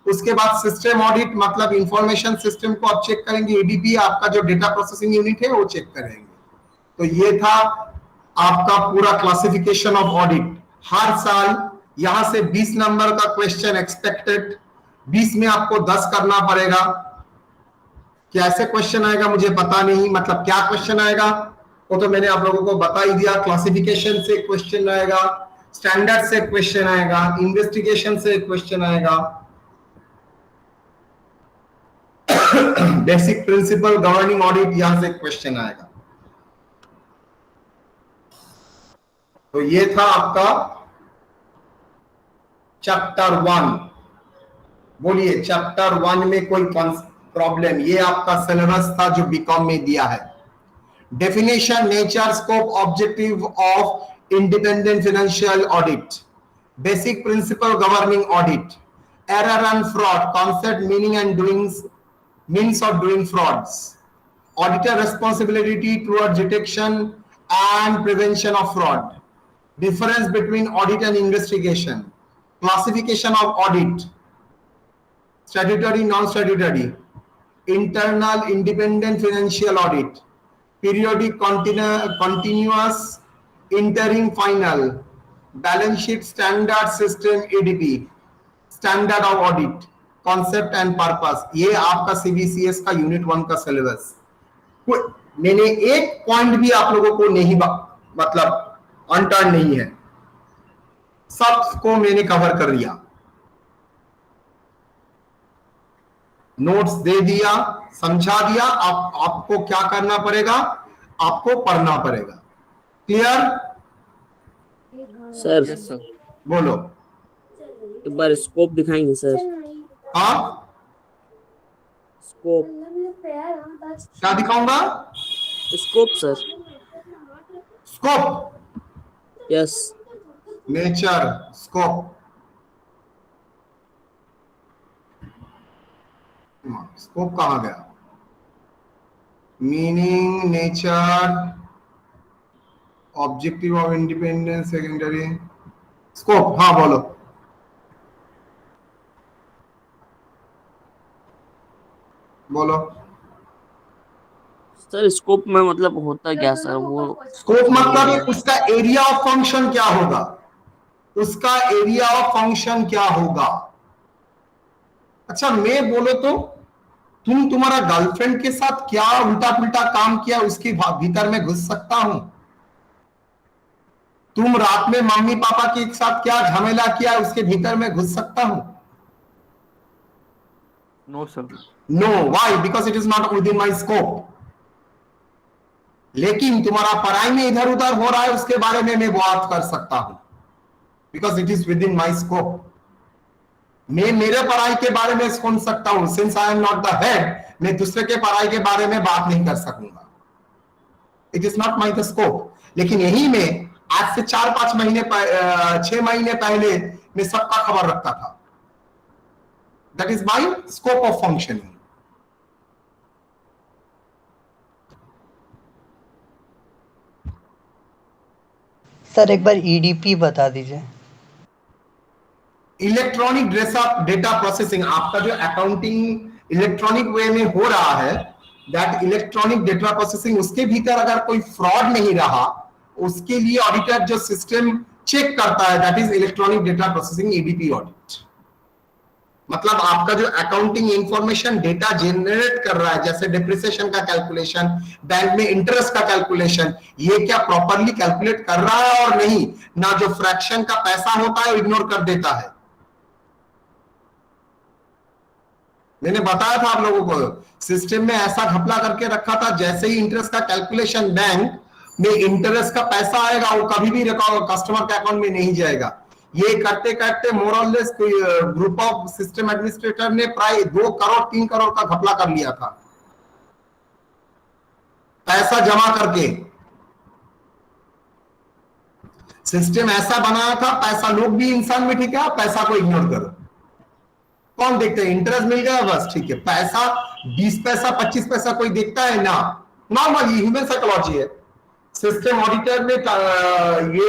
Speaker 1: उसके बाद सिस्टम ऑडिट मतलब इंफॉर्मेशन सिस्टम को आप चेक करेंगे, EDP आपका जो डेटा प्रोसेसिंग यूनिट है वो चेक करेंगे। तो ये था आपका पूरा क्लासिफिकेशन ऑफ ऑडिट। हर साल यहां से 20 नंबर का क्वेश्चन एक्सपेक्टेड, 20 में आपको 10 करना पड़ेगा। कैसे क्वेश्चन आएगा मुझे पता नहीं, मतलब क्या क्वेश्चन आएगा वो तो मैंने आप लोगों को बता ही दिया। क्लासिफिकेशन से क्वेश्चन आएगा, स्टैंडर्ड से क्वेश्चन आएगा, इन्वेस्टिगेशन से क्वेश्चन आएगा, बेसिक प्रिंसिपल गवर्निंग ऑडिट यहां से क्वेश्चन आएगा। तो ये था आपका चैप्टर 1, बोलिए चैप्टर 1 में कोई प्रॉब्लम? ये आपका सिलेबस था जो बीकॉम में दिया है। Definition, nature, scope, objective of independent financial audit, basic principle governing audit, error and fraud, concept, meaning and doings, means of doing frauds, auditor responsibility towards detection and prevention of fraud, difference between audit and investigation, classification of audit, statutory, non-statutory, internal independent financial audit, periodic, continuous, interim, final, balance sheet, standard system, ADP, standard of audit, concept and purpose। ये आपका CBCS का unit 1 का syllabus. मैंने एक point भी आप लोगों को नहीं मतलब अनटर्न नहीं है, सबको मैंने कवर कर लिया, नोट्स दे दिया, समझा दिया। आपको क्या करना पड़ेगा? आपको पढ़ना पड़ेगा। क्लियर?
Speaker 2: सर
Speaker 1: बोलो।
Speaker 2: एक बार स्कोप दिखाएंगे सर?
Speaker 1: हाँ,
Speaker 2: स्कोप
Speaker 1: क्या दिखाऊंगा?
Speaker 2: Scope sir.
Speaker 1: Scope,
Speaker 2: yes.
Speaker 1: Nature, scope, scope कहां गया? Meaning, nature, objective of independence, secondary, scope. हाँ बोलो। बोलो
Speaker 2: सर स्कोप में मतलब होता क्या सर? वो
Speaker 1: स्कोप मतलब उसका एरिया ऑफ फंक्शन क्या होगा, उसका एरिया ऑफ फंक्शन क्या होगा। अच्छा मैं बोलो तो तुम्हारा गर्लफ्रेंड के साथ क्या उल्टा पुल्टा काम किया उसके भीतर में घुस सकता हूं? तुम रात में मम्मी पापा के साथ क्या झमेला किया उसके भीतर में घुस सकता हूं?
Speaker 3: No sir.
Speaker 1: No, why? Because it is not within my scope. लेकिन तुम्हारा पढ़ाई में इधर उधर हो रहा है उसके बारे में मैं बात कर सकता हूं, because it is with in my scope. मैं मेरे पढ़ाई के बारे में सुन सकता हूं, since I am not the head, मैं दूसरे के पढ़ाई के बारे में बात नहीं कर सकूंगा। It is not my the scope. लेकिन यही में आज से 4-5 महीने 6 महीने पहले मैं सबका खबर रखता था। That is my scope of functioning.
Speaker 5: Sir एक बार ईडीपी बता दीजिए।
Speaker 1: इलेक्ट्रॉनिक डेटा प्रोसेसिंग, आपका जो अकाउंटिंग इलेक्ट्रॉनिक वे में हो रहा है, दैट इलेक्ट्रॉनिक डेटा प्रोसेसिंग, उसके भीतर अगर कोई फ्रॉड नहीं रहा, उसके लिए ऑडिटर जो सिस्टम चेक करता है, that is electronic data processing, EDP audit. मतलब आपका जो अकाउंटिंग इंफॉर्मेशन डेटा जनरेट कर रहा है, जैसे डिप्रिसिएशन का कैलकुलेशन, बैंक में इंटरेस्ट का कैलकुलेशन, ये क्या प्रॉपरली कैलकुलेट कर रहा है और नहीं, ना जो फ्रैक्शन का पैसा होता है इग्नोर कर देता है। मैंने बताया था आप लोगों को, सिस्टम में ऐसा घपला करके रखा था, जैसे ही इंटरेस्ट का कैलकुलेशन बैंक में इंटरेस्ट का पैसा आएगा वो कभी भी कस्टमर के अकाउंट में नहीं जाएगा। ये करते करते मोर और less group of system administrator ने प्राय 2 करोड़ 3 करोड़ का घपला कर लिया था, पैसा जमा करके। सिस्टम ऐसा बनाया था, पैसा, लोग भी इंसान में, ठीक है, पैसा को इग्नोर करो। कौन देखते हैं? इंटरेस्ट मिल गया बस, ठीक है। पैसा 20 पैसा 25 पैसा कोई देखता है ना, नॉर्मल ह्यूमन साइकोलॉजी है। सिस्टम ऑडिटर ने ये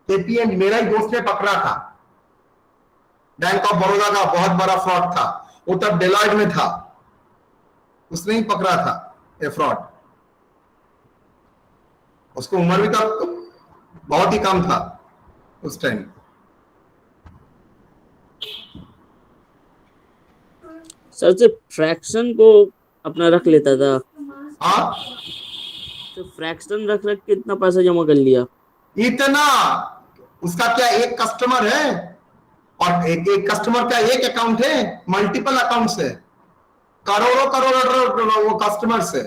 Speaker 1: केपीएन मेरा ही दोस्त ने पकड़ा था, बैंक ऑफ बड़ौदा का बहुत बड़ा फ्रॉड था, वो तब डेलॉयट में था, उसने ही पकड़ा था ये फ्रॉड। उसको उम्र भी तब बहुत ही कम था उस टाइम।
Speaker 2: सर से फ्रैक्शन को अपना रख लेता था।
Speaker 1: हाँ,
Speaker 2: तो फ्रैक्शन रख रख के इतना पैसा जमा कर लिया।
Speaker 1: इतना? उसका क्या एक कस्टमर है? और एक कस्टमर का एक अकाउंट है? मल्टीपल अकाउंट्स है, करोड़ों करोड़ वो कस्टमर्स है।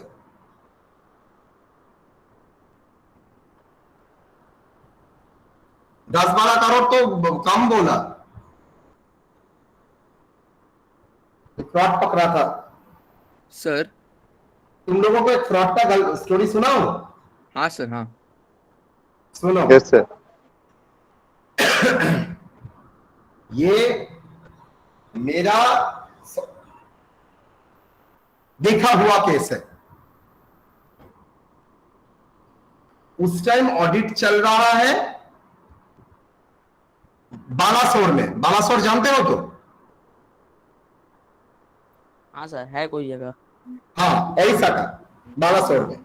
Speaker 1: 10-12 करोड़ तो कम बोला, फ्रॉड पकड़ा था।
Speaker 7: सर।
Speaker 1: तुम लोगों को एक फ्रॉड का स्टोरी सुनाओ।
Speaker 7: हाँ सर, हाँ।
Speaker 1: सुनो।
Speaker 3: Yes sir.
Speaker 1: ये मेरा देखा हुआ केस है। उस टाइम ऑडिट चल रहा है बालासोर में। बालासोर जानते हो तो?
Speaker 2: हाँ सर, है कोई जगह।
Speaker 1: हाँ, ऐसा का बालासोर में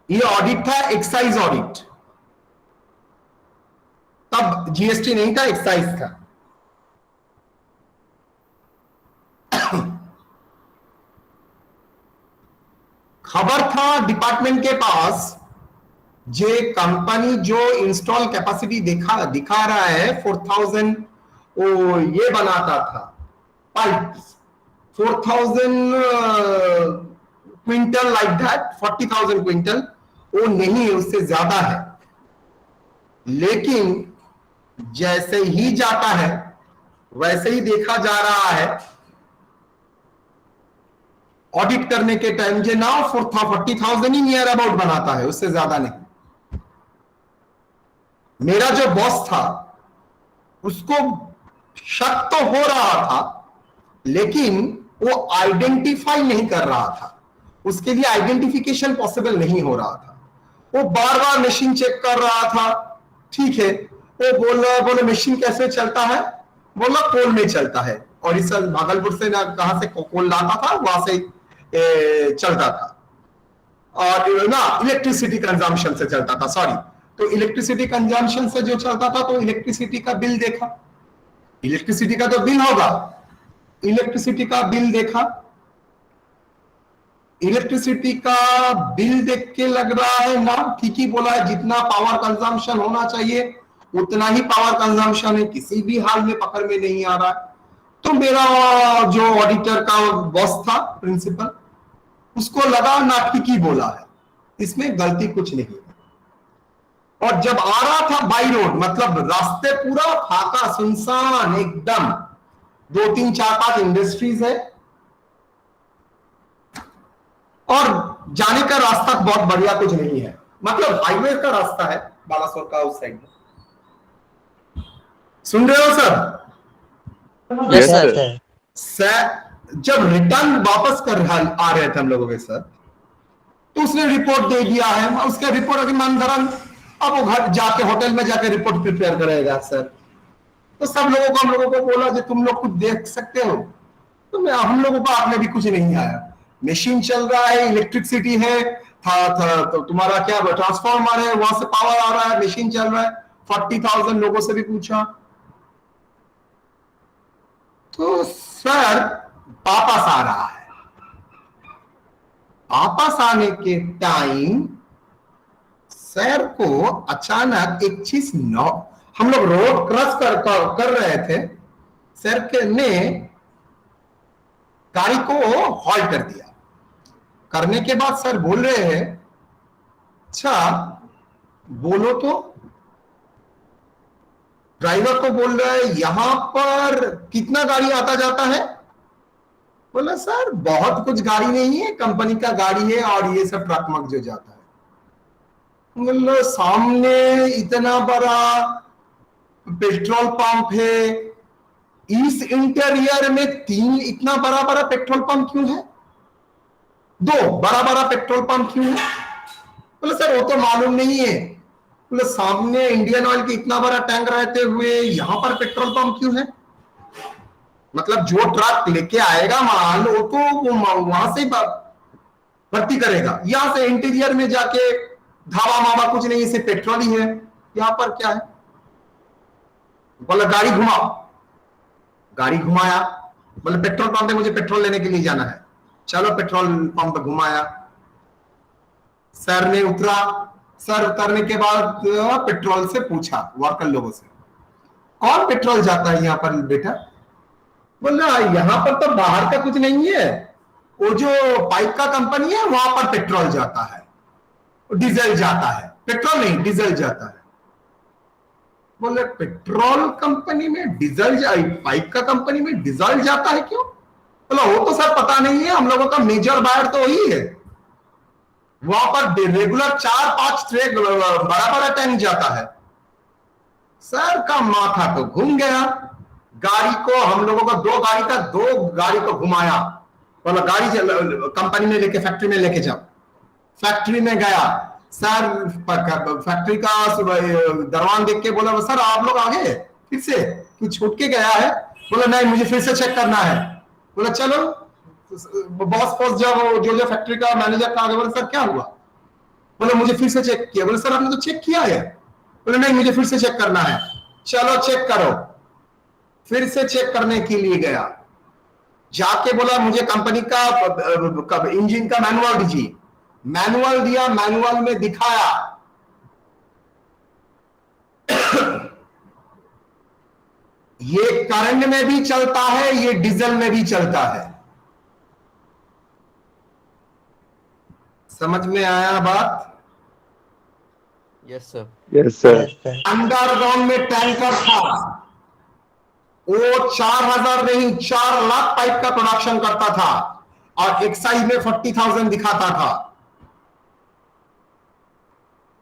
Speaker 1: ये ऑडिट था, एक्साइज ऑडिट। तब जीएसटी नहीं था, एक्साइज था। खबर था डिपार्टमेंट के पास, जे कंपनी जो इंस्टॉल कैपेसिटी दिखा रहा है 4000, वो ये बनाता था pipe 4000 quintal, like that 40,000 quintal, वो नहीं है, उससे ज्यादा है। लेकिन जैसे ही जाता है वैसे ही देखा जा रहा है ऑडिट करने के टाइम जे ना 40,000 ही नियर अबाउट बनाता है, उससे ज्यादा नहीं। मेरा जो बॉस था उसको शक तो हो रहा था, लेकिन वो आइडेंटिफाई नहीं कर रहा था। उसके लिए आइडेंटिफिकेशन पॉसिबल नहीं हो रहा था। वो बार बार मशीन चेक कर रहा था। ठीक है, वो बोले मशीन कैसे चलता है? बोला कोल में चलता है। और इस भागलपुर से ना कहां से कोल लाता था, वहां से चलता था। और ना इलेक्ट्रिसिटी कंजम्पशन से चलता था, सॉरी। तो इलेक्ट्रिसिटी कंजम्पशन से जो चलता था, तो इलेक्ट्रिसिटी का बिल देखा। इलेक्ट्रिसिटी का तो बिल होगा, इलेक्ट्रिसिटी का बिल देखा। इलेक्ट्रिसिटी का बिल देख के लग रहा है ना, ठीक ही बोला है, जितना पावर कंजम्पशन होना चाहिए उतना ही पावर कंजम्पशन है, किसी भी हाल में पकड़ में नहीं आ रहा है। तो मेरा जो ऑडिटर का बॉस था, प्रिंसिपल, उसको लगा ना ठीक ही बोला है, इसमें गलती कुछ नहीं है। और जब आ रहा था बाई रोड, मतलब रास्ते पूरा फाका सुनसान एकदम, 2 3 4 5 इंडस्ट्रीज है और जाने का रास्ता बहुत बढ़िया कुछ नहीं है, मतलब हाईवे का रास्ता है बालासोर का उस साइड में। सुन रहे हो सर?
Speaker 5: Yes sir.
Speaker 1: सर जब रिटर्न वापस कर आ रहे थे हम लोगों के साथ, तो उसने रिपोर्ट दे दिया है। उसका रिपोर्ट अभी मंदरन, अब वो घर जाके होटल में जाके रिपोर्ट प्रिपेयर करेगा सर। तो सब लोगों को, हम लोगों को बोला कि तुम लोग कुछ देख सकते हो, तो हम लोगों को आप में भी कुछ नहीं आया। मशीन चल रहा है, इलेक्ट्रिसिटी है, तो तुम्हारा क्या ट्रांसफॉर्मर है, वहां से पावर आ रहा है, मशीन चल रहा है। 40,000 लोगों से भी पूछा, तो सर वापस आ रहा है। वापस आने के टाइम सर को अचानक एक चीज हम लोग रोड क्रॉस कर रहे थे, सर के ने गाड़ी को हॉल्ट कर दिया। करने के बाद सर बोल रहे हैं, अच्छा बोलो तो। ड्राइवर को बोल रहा है, यहां पर कितना गाड़ी आता जाता है? बोला सर बहुत कुछ गाड़ी नहीं है, कंपनी का गाड़ी है और ये सब ट्रक मक जो जाता है। बोला सामने इतना बड़ा पेट्रोल पंप है, इस इंटीरियर में 3 इतना बड़ा बड़ा पेट्रोल पंप क्यों है? 2 बड़ा बड़ा पेट्रोल पंप क्यों है? बोले सर वो तो मालूम नहीं है। बोले सामने इंडियन ऑयल के इतना बड़ा टैंक रहते हुए यहां पर पेट्रोल पंप क्यों है? मतलब जो ट्रक लेके आएगा माल, वो तो वहां से भर्ती करेगा, यहां से इंटीरियर में जाके धावा मावा कुछ नहीं, इसे पेट्रोल ही है, यहां पर क्या है? बोला गाड़ी घुमाओ। गाड़ी घुमाया, बोले पेट्रोल पंप पे मुझे पेट्रोल लेने के लिए जाना है। चलो पेट्रोल पंप घुमाया। सर ने उतरा। सर उतरने के बाद पेट्रोल से पूछा, वर्कर लोगों से, कौन पेट्रोल जाता है यहाँ पर बेटा? बोला यहाँ पर तो बाहर का कुछ नहीं है, वो जो पाइप का कंपनी है वहां पर पेट्रोल जाता है, डीजल जाता है, पेट्रोल नहीं डीजल जाता है। बोले पेट्रोल कंपनी में डीजल पाइप का कंपनी में डीजल जाता है क्यों? बोला वो तो सर पता नहीं है, हम लोगों का मेजर बायर तो वही है, वहां पर रेगुलर 4-5 ट्रक बड़ा बड़ा टैंक जाता है। सर का माथा तो घूम गया। गाड़ी को हम लोगों को 2 गाड़ी को घुमाया, बोला गाड़ी कंपनी में लेके फैक्ट्री में लेके जाओ। फैक्ट्री में गया, सर फैक्ट्री का दरवान देख के बोला सर आप लोग आ गए फिर से, कुछ छूट के गया है? बोला नहीं मुझे फिर से चेक करना है। बोला चलो, बॉस जब जो फैक्ट्री का मैनेजर का आगे बोला सर क्या हुआ? बोले मुझे फिर से चेक किया। बोले सर आपने तो चेक किया है। बोले नहीं मुझे फिर से चेक करना है। चलो चेक करो। फिर से चेक करने के लिए गया, जाके बोला मुझे कंपनी का इंजन का मैनुअल दीजिए। मैनुअल दिया, मैनुअल में दिखाया ये करंट में भी चलता है, ये डीजल में भी चलता है। समझ में आया बात?
Speaker 7: Yes sir.
Speaker 3: Yes sir.
Speaker 1: Underground में टैंकर था, वो 4000 नहीं 4 लाख पाइप का प्रोडक्शन करता था और एक्साइज में 40,000 दिखाता था।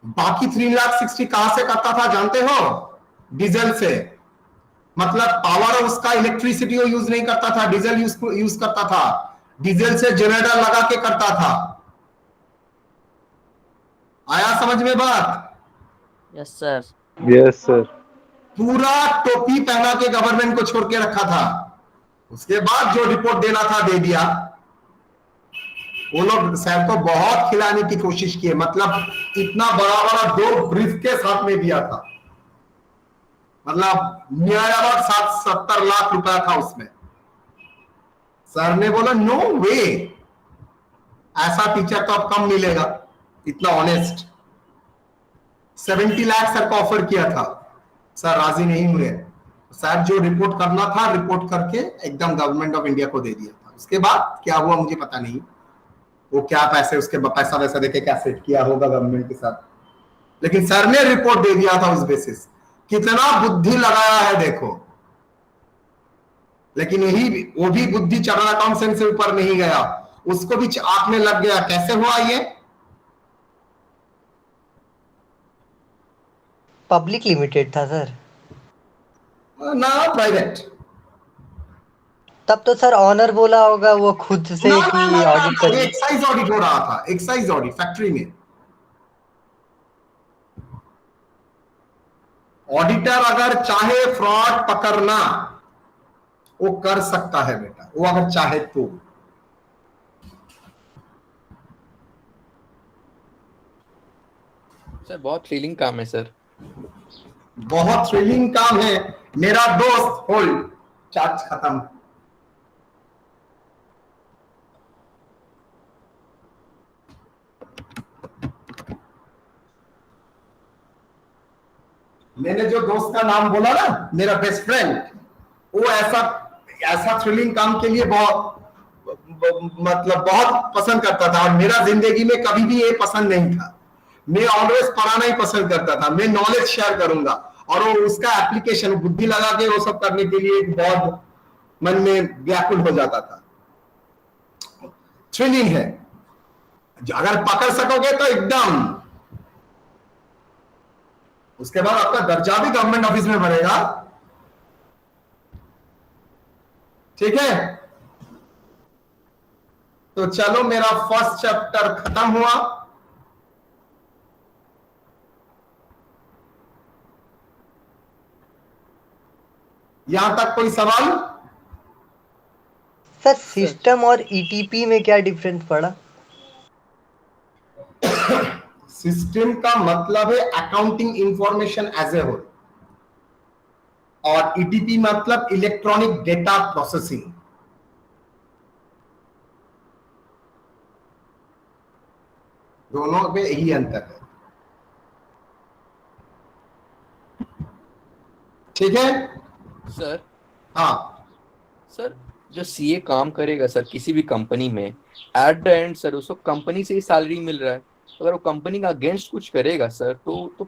Speaker 1: बाकी 3,60,000 कहां से करता था जानते हो? डीजल से। मतलब पावर उसका इलेक्ट्रिसिटी यूज नहीं करता था, डीजल यूज करता था। डीजल से जनरेटर लगा के करता था। आया समझ में बात?
Speaker 2: Yes sir.
Speaker 3: Yes sir.
Speaker 1: पूरा टोपी पहना के गवर्नमेंट को छोड़ के रखा था। उसके बाद जो रिपोर्ट देना था दे दिया। वो लोग सर को बहुत खिलाने की कोशिश की, मतलब इतना बड़ा बड़ा 2 ब्रीफ के साथ में दिया था, मतलब न्यायालय 70 लाख रुपया था उसमें। सर ने बोला नो वे, ऐसा टीचर तो अब कम मिलेगा, इतना ऑनेस्ट। 70 लाख सर को ऑफर किया था, सर राजी नहीं हुए। सर जो रिपोर्ट करना था रिपोर्ट करके एकदम गवर्नमेंट ऑफ इंडिया को दे दिया था। उसके बाद क्या हुआ मुझे पता नहीं, वो क्या पैसे उसके पैसा वैसा देके क्या सेट किया होगा गवर्नमेंट के साथ, लेकिन सर ने रिपोर्ट दे दिया था उस बेसिस। कितना बुद्धि लगाया है देखो। लेकिन यही वो भी बुद्धि चार्टर्ड अकाउंटेंट से ऊपर नहीं गया, उसको भी आंख में लग गया। कैसे हुआ ये?
Speaker 5: पब्लिक लिमिटेड था सर।
Speaker 1: ना प्राइवेट।
Speaker 5: तब तो सर ऑनर बोला होगा वो खुद से कि ऑडिट कर।
Speaker 1: एक्साइज ऑडिट हो रहा था, एक्साइज ऑडिट फैक्ट्री में। ऑडिटर अगर चाहे फ्रॉड पकड़ना वो कर सकता है बेटा, वो अगर चाहे तो।
Speaker 7: सर बहुत थ्रिलिंग काम है सर।
Speaker 1: बहुत थ्रिलिंग काम है। मेरा दोस्त होल्ड चार्ज खत्म। मैंने जो दोस्त का नाम बोला ना, मेरा बेस्ट फ्रेंड, वो ऐसा थ्रिलिंग काम के लिए मतलब बहुत पसंद करता था। और मेरा जिंदगी में कभी भी ये पसंद नहीं था। मैं ऑलवेज पढ़ाना ही पसंद करता था, मैं नॉलेज शेयर करूंगा। और वो उसका एप्लीकेशन बुद्धि लगा के वो सब करने के लिए बहुत मन में व्याकुल हो जाता था। थ्रिलिंग है, अगर पकड़ सकोगे तो एकदम। उसके बाद आपका दर्जा भी गवर्नमेंट ऑफिस में बनेगा। ठीक है, तो चलो मेरा फर्स्ट चैप्टर खत्म हुआ। यहां तक कोई सवाल?
Speaker 5: सर सिस्टम और ईटीपी में क्या डिफरेंस पड़ा?
Speaker 1: सिस्टम का मतलब है accounting information as a whole, और ईटीपी मतलब इलेक्ट्रॉनिक डेटा प्रोसेसिंग। दोनों में यही अंतर है। ठीक है
Speaker 7: सर।
Speaker 1: हाँ
Speaker 7: सर जो सीए काम करेगा सर किसी भी कंपनी में, एट द एंड सर उसको कंपनी से ही सैलरी मिल रहा है। अगर वो कंपनी का अगेंस्ट कुछ करेगा सर तो